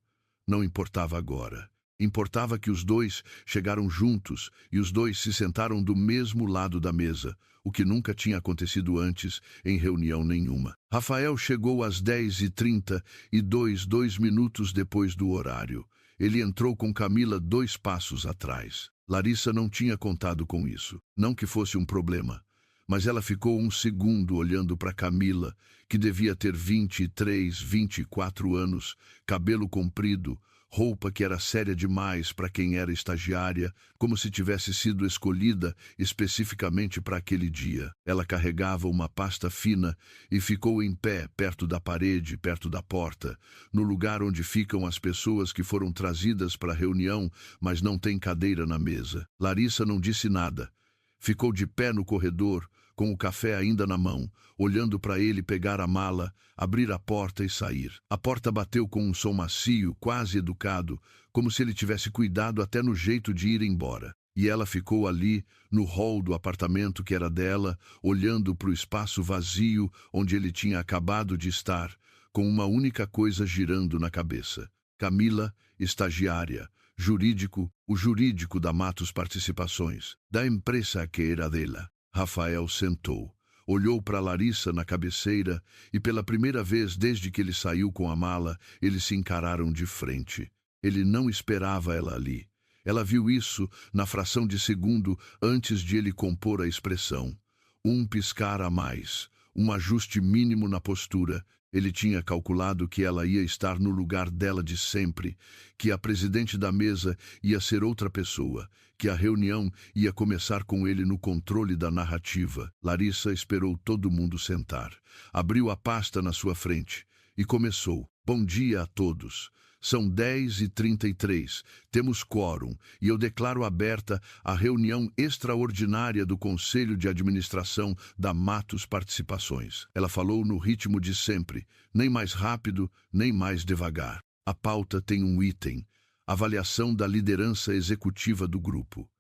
Não importava agora. Importava que os dois chegaram juntos e os dois se sentaram do mesmo lado da mesa, o que nunca tinha acontecido antes em reunião nenhuma. Rafael chegou às 10h32, 2 minutos depois do horário. Ele entrou com Camila 2 passos atrás. Larissa não tinha contado com isso. Não que fosse um problema. Mas ela ficou um segundo olhando para Camila, que devia ter 23, 24 anos, cabelo comprido, roupa que era séria demais para quem era estagiária, como se tivesse sido escolhida especificamente para aquele dia. Ela carregava uma pasta fina e ficou em pé, perto da parede, perto da porta, no lugar onde ficam as pessoas que foram trazidas para a reunião, mas não tem cadeira na mesa. Larissa não disse nada. Ficou de pé no corredor, com o café ainda na mão, olhando para ele pegar a mala, abrir a porta e sair. A porta bateu com um som macio, quase educado, como se ele tivesse cuidado até no jeito de ir embora. E ela ficou ali, no hall do apartamento que era dela, olhando para o espaço vazio onde ele tinha acabado de estar, com uma única coisa girando na cabeça. Camila, estagiária, jurídico, o jurídico da Matos Participações, da empresa que era dela. Rafael sentou, olhou para Larissa na cabeceira e pela primeira vez desde que ele saiu com a mala, eles se encararam de frente. Ele não esperava ela ali. Ela viu isso na fração de segundo antes de ele compor a expressão. Um piscar a mais, um ajuste mínimo na postura. Ele tinha calculado que ela ia estar no lugar dela de sempre, que a presidente da mesa ia ser outra pessoa, que a reunião ia começar com ele no controle da narrativa. Larissa esperou todo mundo sentar. Abriu a pasta na sua frente e começou. Bom dia a todos. São 10h33, temos quórum e eu declaro aberta a reunião extraordinária do Conselho de Administração da Matos Participações. Ela falou no ritmo de sempre, nem mais rápido, nem mais devagar. A pauta tem um item, avaliação da liderança executiva do grupo.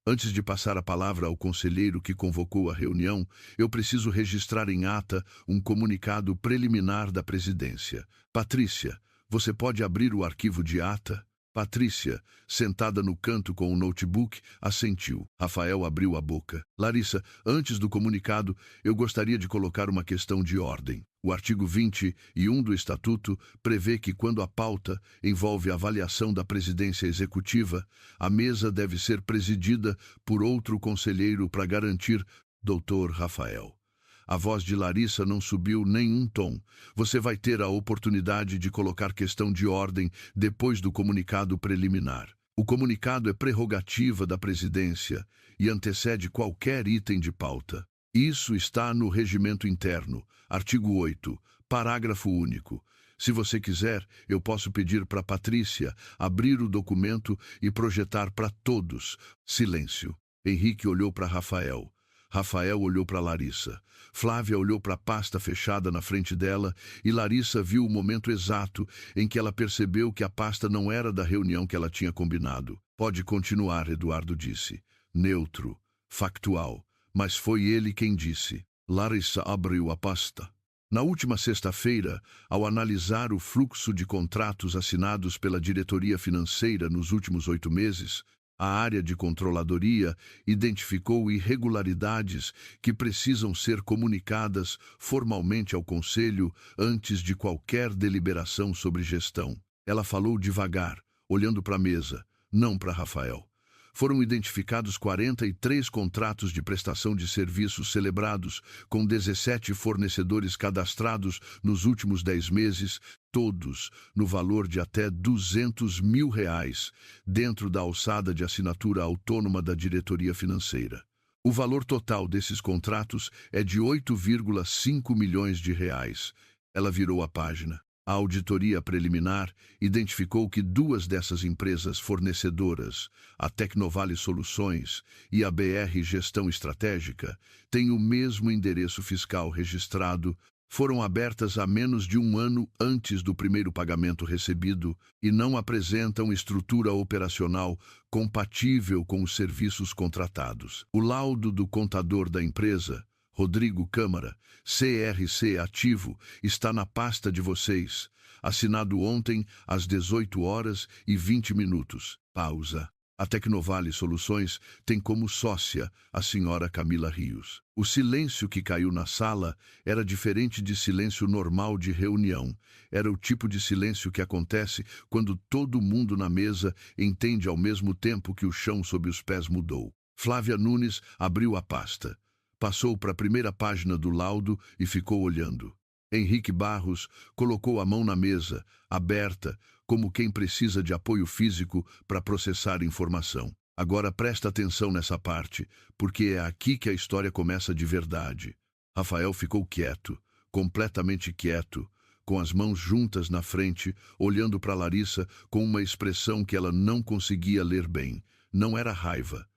Antes de passar a palavra ao conselheiro que convocou a reunião, eu preciso registrar em ata um comunicado preliminar da presidência. Patrícia, você pode abrir o arquivo de ata? Patrícia, sentada no canto com o notebook, assentiu. Rafael abriu a boca. Larissa, antes do comunicado, eu gostaria de colocar uma questão de ordem. O artigo 21 do Estatuto prevê que, quando a pauta envolve a avaliação da presidência executiva, a mesa deve ser presidida por outro conselheiro para garantir. Doutor Rafael. A voz de Larissa não subiu nem um tom. Você vai ter a oportunidade de colocar questão de ordem depois do comunicado preliminar. O comunicado é prerrogativa da presidência e antecede qualquer item de pauta. Isso está no regimento interno, artigo 8, parágrafo único. Se você quiser, eu posso pedir para Patrícia abrir o documento e projetar para todos. Silêncio. Henrique olhou para Rafael. Rafael olhou para Larissa. Flávia olhou para a pasta fechada na frente dela e Larissa viu o momento exato em que ela percebeu que a pasta não era da reunião que ela tinha combinado. Pode continuar, Eduardo disse. Neutro. factual, mas foi ele quem disse. Larissa abriu a pasta. Na última sexta-feira, ao analisar o fluxo de contratos assinados pela diretoria financeira nos últimos 8 meses, a área de controladoria identificou irregularidades que precisam ser comunicadas formalmente ao Conselho antes de qualquer deliberação sobre gestão. Ela falou devagar, olhando para a mesa, não para Rafael. Foram identificados 43 contratos de prestação de serviços celebrados, com 17 fornecedores cadastrados nos últimos 10 meses, todos no valor de até R$ 200 mil, dentro da alçada de assinatura autônoma da diretoria financeira. O valor total desses contratos é de R$ 8,5 milhões. Ela virou a página. A auditoria preliminar identificou que 2 dessas empresas fornecedoras, a Tecnovale Soluções e a BR Gestão Estratégica, têm o mesmo endereço fiscal registrado, foram abertas há menos de 1 ano antes do primeiro pagamento recebido e não apresentam estrutura operacional compatível com os serviços contratados. O laudo do contador da empresa, Rodrigo Câmara, CRC ativo, está na pasta de vocês, assinado ontem às 18h20. Pausa. A Tecnovale Soluções tem como sócia a senhora Camila Rios. O silêncio que caiu na sala era diferente de silêncio normal de reunião. Era o tipo de silêncio que acontece quando todo mundo na mesa entende ao mesmo tempo que o chão sob os pés mudou. Flávia Nunes abriu a pasta. Passou para a primeira página do laudo e ficou olhando. Henrique Barros colocou a mão na mesa, aberta, como quem precisa de apoio físico para processar informação. Agora presta atenção nessa parte, porque é aqui que a história começa de verdade. Rafael ficou quieto, completamente quieto, com as mãos juntas na frente, olhando para Larissa com uma expressão que ela não conseguia ler bem. Não era raiva.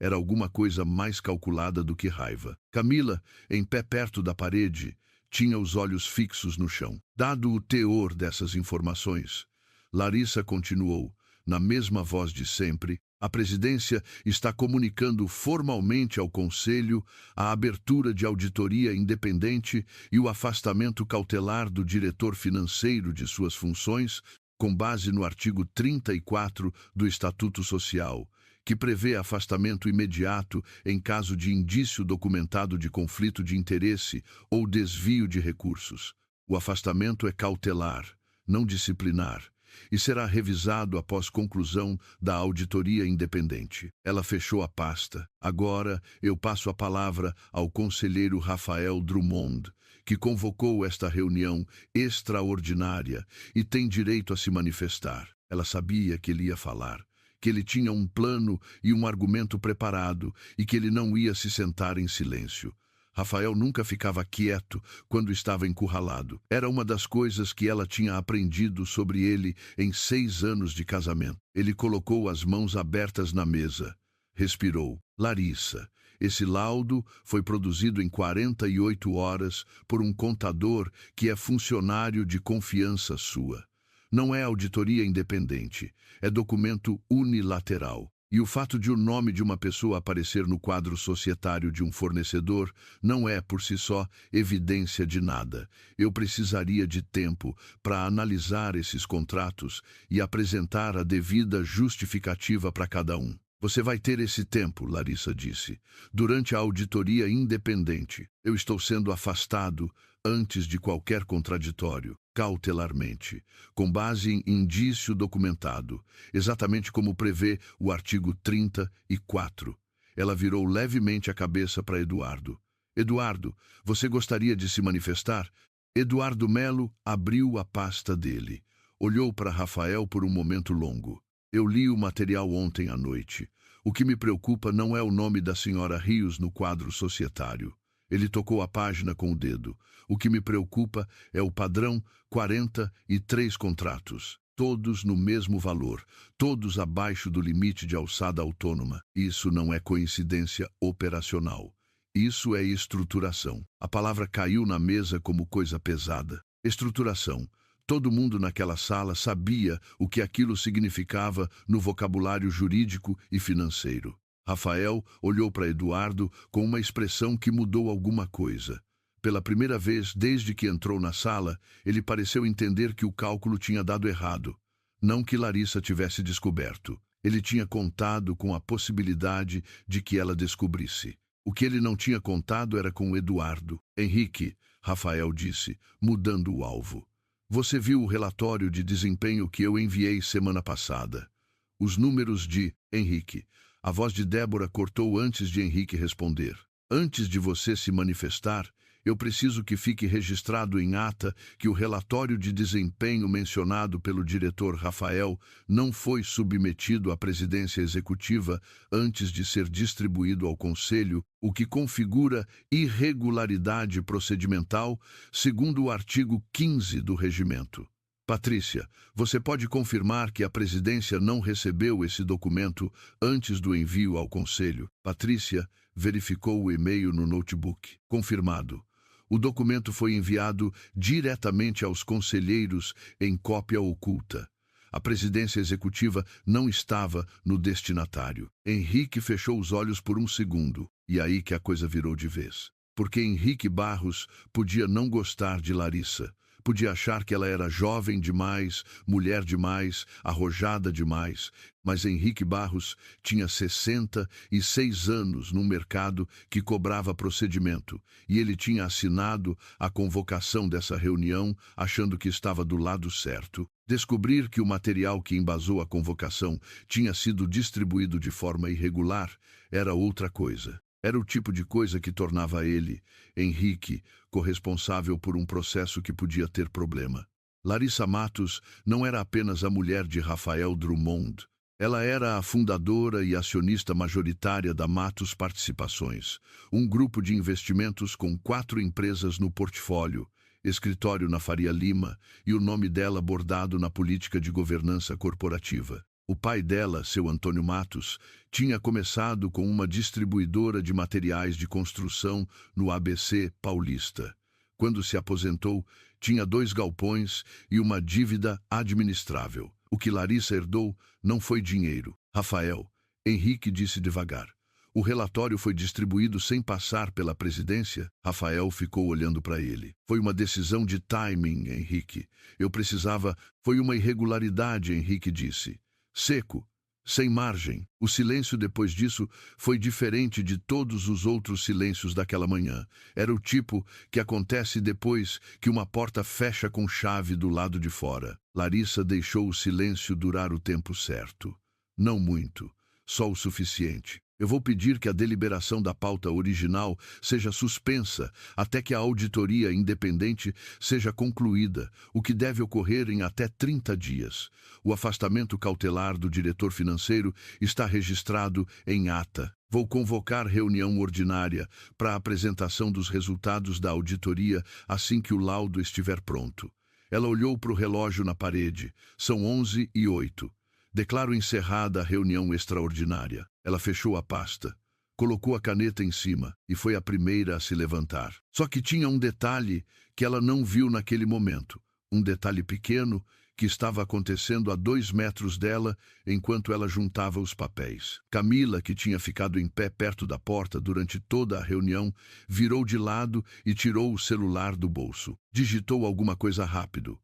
Era alguma coisa mais calculada do que raiva. Camila, em pé perto da parede, tinha os olhos fixos no chão. Dado o teor dessas informações, Larissa continuou, na mesma voz de sempre: a presidência está comunicando formalmente ao Conselho a abertura de auditoria independente e o afastamento cautelar do diretor financeiro de suas funções, com base no artigo 34 do Estatuto Social, que prevê afastamento imediato em caso de indício documentado de conflito de interesse ou desvio de recursos. O afastamento é cautelar, não disciplinar, e será revisado após conclusão da auditoria independente. Ela fechou a pasta. Agora eu passo a palavra ao conselheiro Rafael Drummond, que convocou esta reunião extraordinária e tem direito a se manifestar. Ela sabia que ele ia falar, que ele tinha um plano e um argumento preparado e que ele não ia se sentar em silêncio. Rafael nunca ficava quieto quando estava encurralado. Era uma das coisas que ela tinha aprendido sobre ele em 6 anos de casamento. Ele colocou as mãos abertas na mesa. Respirou. Larissa, esse laudo foi produzido em 48 horas por um contador que é funcionário de confiança sua. Não é auditoria independente, é documento unilateral. E o fato de o nome de uma pessoa aparecer no quadro societário de um fornecedor não é, por si só, evidência de nada. Eu precisaria de tempo para analisar esses contratos e apresentar a devida justificativa para cada um. Você vai ter esse tempo, Larissa disse, durante a auditoria independente. Eu estou sendo afastado antes de qualquer contraditório, cautelarmente, com base em indício documentado, exatamente como prevê o artigo 34. Ela virou levemente a cabeça para Eduardo. Eduardo, você gostaria de se manifestar? Eduardo Melo abriu a pasta dele. Olhou para Rafael por um momento longo. Eu li o material ontem à noite. O que me preocupa não é o nome da senhora Rios no quadro societário. Ele tocou a página com o dedo. O que me preocupa é o padrão 43 contratos, todos no mesmo valor, todos abaixo do limite de alçada autônoma. Isso não é coincidência operacional. Isso é estruturação. A palavra caiu na mesa como coisa pesada. Estruturação. Todo mundo naquela sala sabia o que aquilo significava no vocabulário jurídico e financeiro. Rafael olhou para Eduardo com uma expressão que mudou alguma coisa. Pela primeira vez desde que entrou na sala, ele pareceu entender que o cálculo tinha dado errado. Não que Larissa tivesse descoberto. Ele tinha contado com a possibilidade de que ela descobrisse. O que ele não tinha contado era com Eduardo. Henrique, Rafael disse, mudando o alvo. Você viu o relatório de desempenho que eu enviei semana passada? Os números de Henrique. A voz de Débora cortou antes de Henrique responder. Antes de você se manifestar, eu preciso que fique registrado em ata que o relatório de desempenho mencionado pelo diretor Rafael não foi submetido à presidência executiva antes de ser distribuído ao Conselho, o que configura irregularidade procedimental, segundo o artigo 15 do regimento. Patrícia, você pode confirmar que a presidência não recebeu esse documento antes do envio ao Conselho? Patrícia verificou o e-mail no notebook. Confirmado. O documento foi enviado diretamente aos conselheiros em cópia oculta. A presidência executiva não estava no destinatário. Henrique fechou os olhos por um segundo, e aí que a coisa virou de vez. Porque Henrique Barros podia não gostar de Larissa. Podia achar que ela era jovem demais, mulher demais, arrojada demais, mas Henrique Barros tinha 66 anos num mercado que cobrava procedimento, e ele tinha assinado a convocação dessa reunião achando que estava do lado certo. Descobrir que o material que embasou a convocação tinha sido distribuído de forma irregular era outra coisa. Era o tipo de coisa que tornava ele, Henrique, corresponsável por um processo que podia ter problema. Larissa Matos não era apenas a mulher de Rafael Drummond. Ela era a fundadora e acionista majoritária da Matos Participações, um grupo de investimentos com 4 empresas no portfólio, escritório na Faria Lima e o nome dela bordado na política de governança corporativa. O pai dela, seu Antônio Matos, tinha começado com uma distribuidora de materiais de construção no ABC Paulista. Quando se aposentou, tinha 2 galpões e uma dívida administrável. O que Larissa herdou não foi dinheiro. Rafael, Henrique disse devagar. O relatório foi distribuído sem passar pela presidência? Rafael ficou olhando para ele. Foi uma decisão de timing, Henrique. Eu precisava... Foi uma irregularidade, Henrique disse. Seco, sem margem. O silêncio depois disso foi diferente de todos os outros silêncios daquela manhã. Era o tipo que acontece depois que uma porta fecha com chave do lado de fora. Larissa deixou o silêncio durar o tempo certo. Não muito, só o suficiente. Eu vou pedir que a deliberação da pauta original seja suspensa até que a auditoria independente seja concluída, o que deve ocorrer em até 30 dias. O afastamento cautelar do diretor financeiro está registrado em ata. Vou convocar reunião ordinária para a apresentação dos resultados da auditoria assim que o laudo estiver pronto. Ela olhou para o relógio na parede. São 11h08. Declaro encerrada a reunião extraordinária. Ela fechou a pasta, colocou a caneta em cima e foi a primeira a se levantar. Só que tinha um detalhe que ela não viu naquele momento. Um detalhe pequeno que estava acontecendo a 2 metros dela enquanto ela juntava os papéis. Camila, que tinha ficado em pé perto da porta durante toda a reunião, virou de lado e tirou o celular do bolso. Digitou alguma coisa rápido.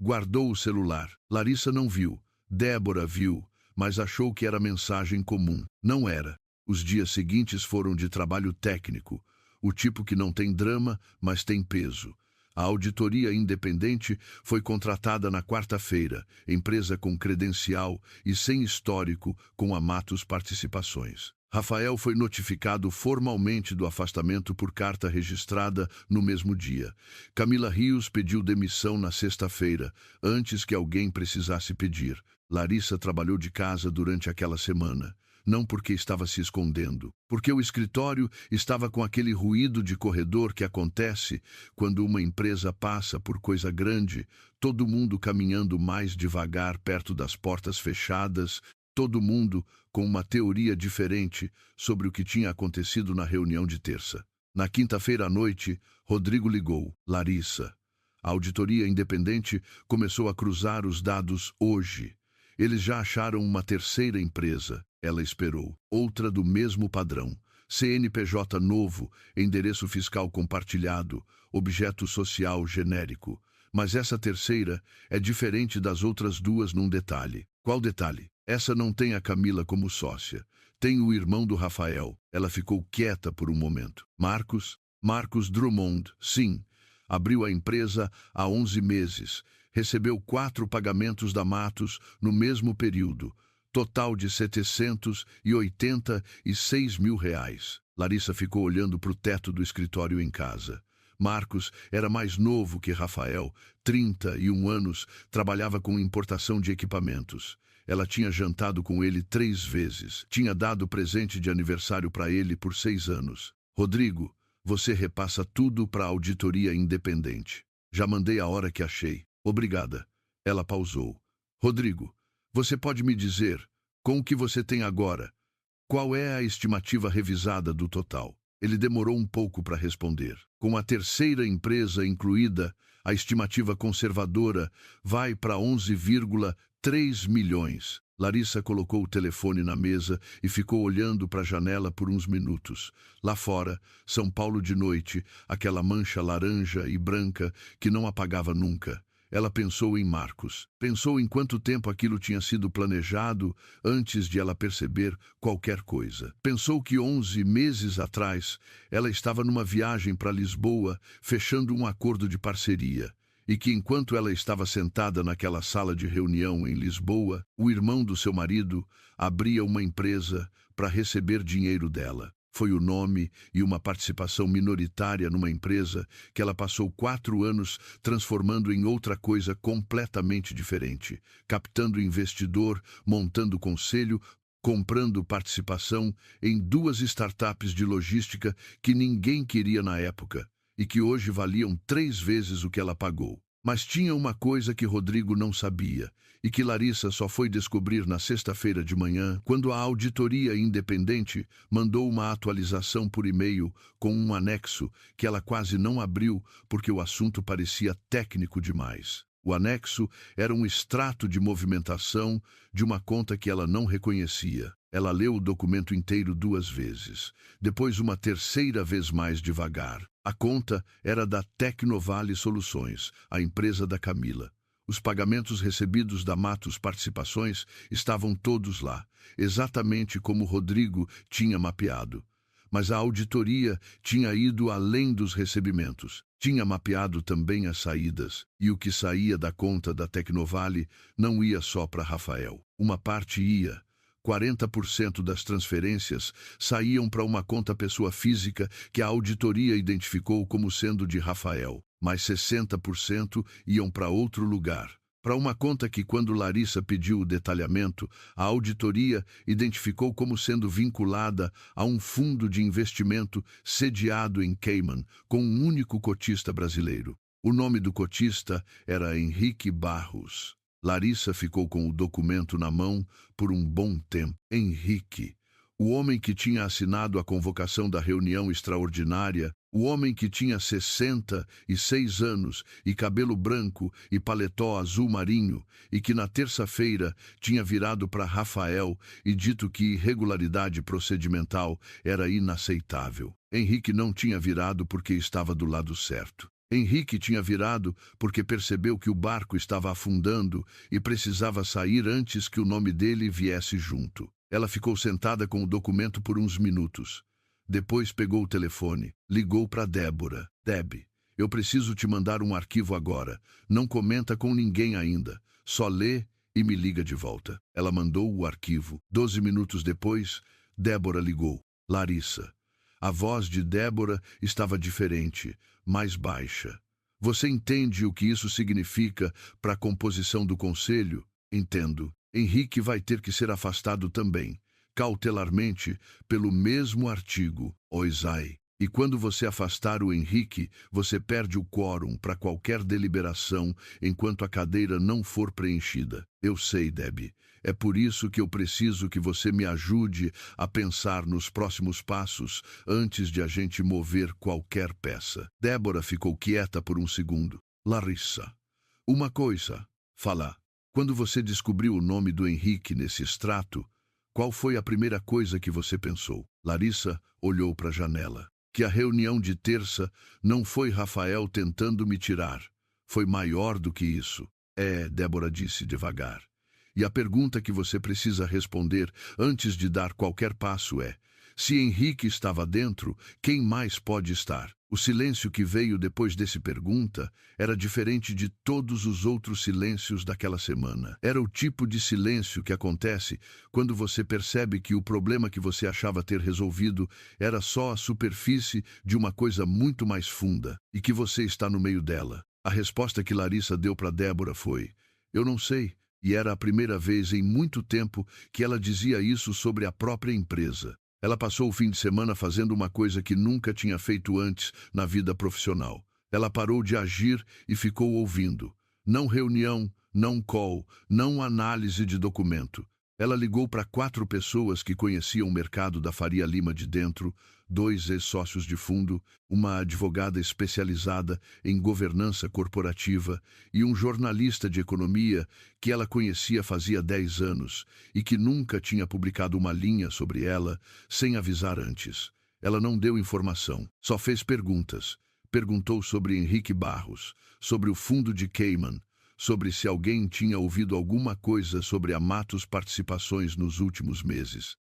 Guardou o celular. Larissa não viu. Débora viu, mas achou que era mensagem comum. Não era. Os dias seguintes foram de trabalho técnico, o tipo que não tem drama, mas tem peso. A auditoria independente foi contratada na quarta-feira, empresa com credencial e sem histórico com a Matos Participações. Rafael foi notificado formalmente do afastamento por carta registrada no mesmo dia. Camila Rios pediu demissão na sexta-feira, antes que alguém precisasse pedir. Larissa trabalhou de casa durante aquela semana. Não porque estava se escondendo, porque o escritório estava com aquele ruído de corredor que acontece quando uma empresa passa por coisa grande, todo mundo caminhando mais devagar perto das portas fechadas, todo mundo com uma teoria diferente sobre o que tinha acontecido na reunião de terça. Na quinta-feira à noite, Rodrigo ligou. Larissa. A auditoria independente começou a cruzar os dados hoje. Eles já acharam uma terceira empresa. Ela esperou. Outra do mesmo padrão. CNPJ novo, endereço fiscal compartilhado, objeto social genérico. Mas essa terceira é diferente das outras duas num detalhe. Qual detalhe? Essa não tem a Camila como sócia. Tem o irmão do Rafael. Ela ficou quieta por um momento. Marcos? Marcos Drummond, sim. Abriu a empresa há 11 meses. Recebeu 4 pagamentos da Matos no mesmo período. Total de R$ 786 mil. Larissa ficou olhando para o teto do escritório em casa. Marcos era mais novo que Rafael, 31 anos, trabalhava com importação de equipamentos. Ela tinha jantado com ele 3 vezes. Tinha dado presente de aniversário para ele por 6 anos. Rodrigo, você repassa tudo para a auditoria independente. Já mandei a hora que achei. Obrigada. Ela pausou. Rodrigo, você pode me dizer, com o que você tem agora, qual é a estimativa revisada do total? Ele demorou um pouco para responder. Com a terceira empresa incluída, a estimativa conservadora vai para 11,3 milhões. Larissa colocou o telefone na mesa e ficou olhando para a janela por uns minutos. Lá fora, São Paulo de noite, aquela mancha laranja e branca que não apagava nunca. Ela pensou em Marcos. Pensou em quanto tempo aquilo tinha sido planejado antes de ela perceber qualquer coisa. Pensou que 11 meses atrás ela estava numa viagem para Lisboa, fechando um acordo de parceria. E que enquanto ela estava sentada naquela sala de reunião em Lisboa, o irmão do seu marido abria uma empresa para receber dinheiro dela. Foi o nome e uma participação minoritária numa empresa que ela passou 4 anos transformando em outra coisa completamente diferente, captando investidor, montando conselho, comprando participação em 2 startups de logística que ninguém queria na época e que hoje valiam 3 vezes o que ela pagou. Mas tinha uma coisa que Rodrigo não sabia e que Larissa só foi descobrir na sexta-feira de manhã, quando a auditoria independente mandou uma atualização por e-mail com um anexo que ela quase não abriu porque o assunto parecia técnico demais. O anexo era um extrato de movimentação de uma conta que ela não reconhecia. Ela leu o documento inteiro 2 vezes, depois uma terceira vez mais devagar. A conta era da Tecnovale Soluções, a empresa da Camila. Os pagamentos recebidos da Matos Participações estavam todos lá, exatamente como Rodrigo tinha mapeado. Mas a auditoria tinha ido além dos recebimentos. Tinha mapeado também as saídas, e o que saía da conta da Tecnovale não ia só para Rafael. Uma parte ia. 40% das transferências saíam para uma conta pessoa física que a auditoria identificou como sendo de Rafael, mas 60% iam para outro lugar. Para uma conta que, quando Larissa pediu o detalhamento, a auditoria identificou como sendo vinculada a um fundo de investimento sediado em Cayman, com um único cotista brasileiro. O nome do cotista era Henrique Barros. Larissa ficou com o documento na mão por um bom tempo. Henrique, o homem que tinha assinado a convocação da reunião extraordinária, o homem que tinha 66 anos e cabelo branco e paletó azul marinho, e que na terça-feira tinha virado para Rafael e dito que irregularidade procedimental era inaceitável. Henrique não tinha virado porque estava do lado certo. Henrique tinha virado porque percebeu que o barco estava afundando e precisava sair antes que o nome dele viesse junto. Ela ficou sentada com o documento por uns minutos. Depois pegou o telefone, ligou para Débora. Deb, eu preciso te mandar um arquivo agora. Não comenta com ninguém ainda. Só lê e me liga de volta. Ela mandou o arquivo. 12 minutos depois, Débora ligou. Larissa. A voz de Débora estava diferente, mais baixa. Você entende o que isso significa para a composição do conselho? Entendo. Henrique vai ter que ser afastado também, cautelarmente, pelo mesmo artigo, OISAI. E quando você afastar o Henrique, você perde o quórum para qualquer deliberação enquanto a cadeira não for preenchida. Eu sei, Deb. É por isso que eu preciso que você me ajude a pensar nos próximos passos antes de a gente mover qualquer peça. Débora ficou quieta por um segundo. Larissa. Uma coisa. Fala. Quando você descobriu o nome do Henrique nesse extrato, qual foi a primeira coisa que você pensou? Larissa olhou para a janela. Que a reunião de terça não foi Rafael tentando me tirar. Foi maior do que isso. Débora disse devagar. E a pergunta que você precisa responder antes de dar qualquer passo é: se Henrique estava dentro, quem mais pode estar? O silêncio que veio depois dessa pergunta era diferente de todos os outros silêncios daquela semana. Era o tipo de silêncio que acontece quando você percebe que o problema que você achava ter resolvido era só a superfície de uma coisa muito mais funda e que você está no meio dela. A resposta que Larissa deu para Débora foi: eu não sei. E era a primeira vez em muito tempo que ela dizia isso sobre a própria empresa. Ela passou o fim de semana fazendo uma coisa que nunca tinha feito antes na vida profissional. Ela parou de agir e ficou ouvindo. Não reunião, não call, não análise de documento. Ela ligou para 4 pessoas que conheciam o mercado da Faria Lima de dentro, 2 ex-sócios de fundo, uma advogada especializada em governança corporativa e um jornalista de economia que ela conhecia fazia 10 anos e que nunca tinha publicado uma linha sobre ela sem avisar antes. Ela não deu informação, só fez perguntas. Perguntou sobre Henrique Barros, sobre o fundo de Cayman, sobre se alguém tinha ouvido alguma coisa sobre a Matos Participações nos últimos meses.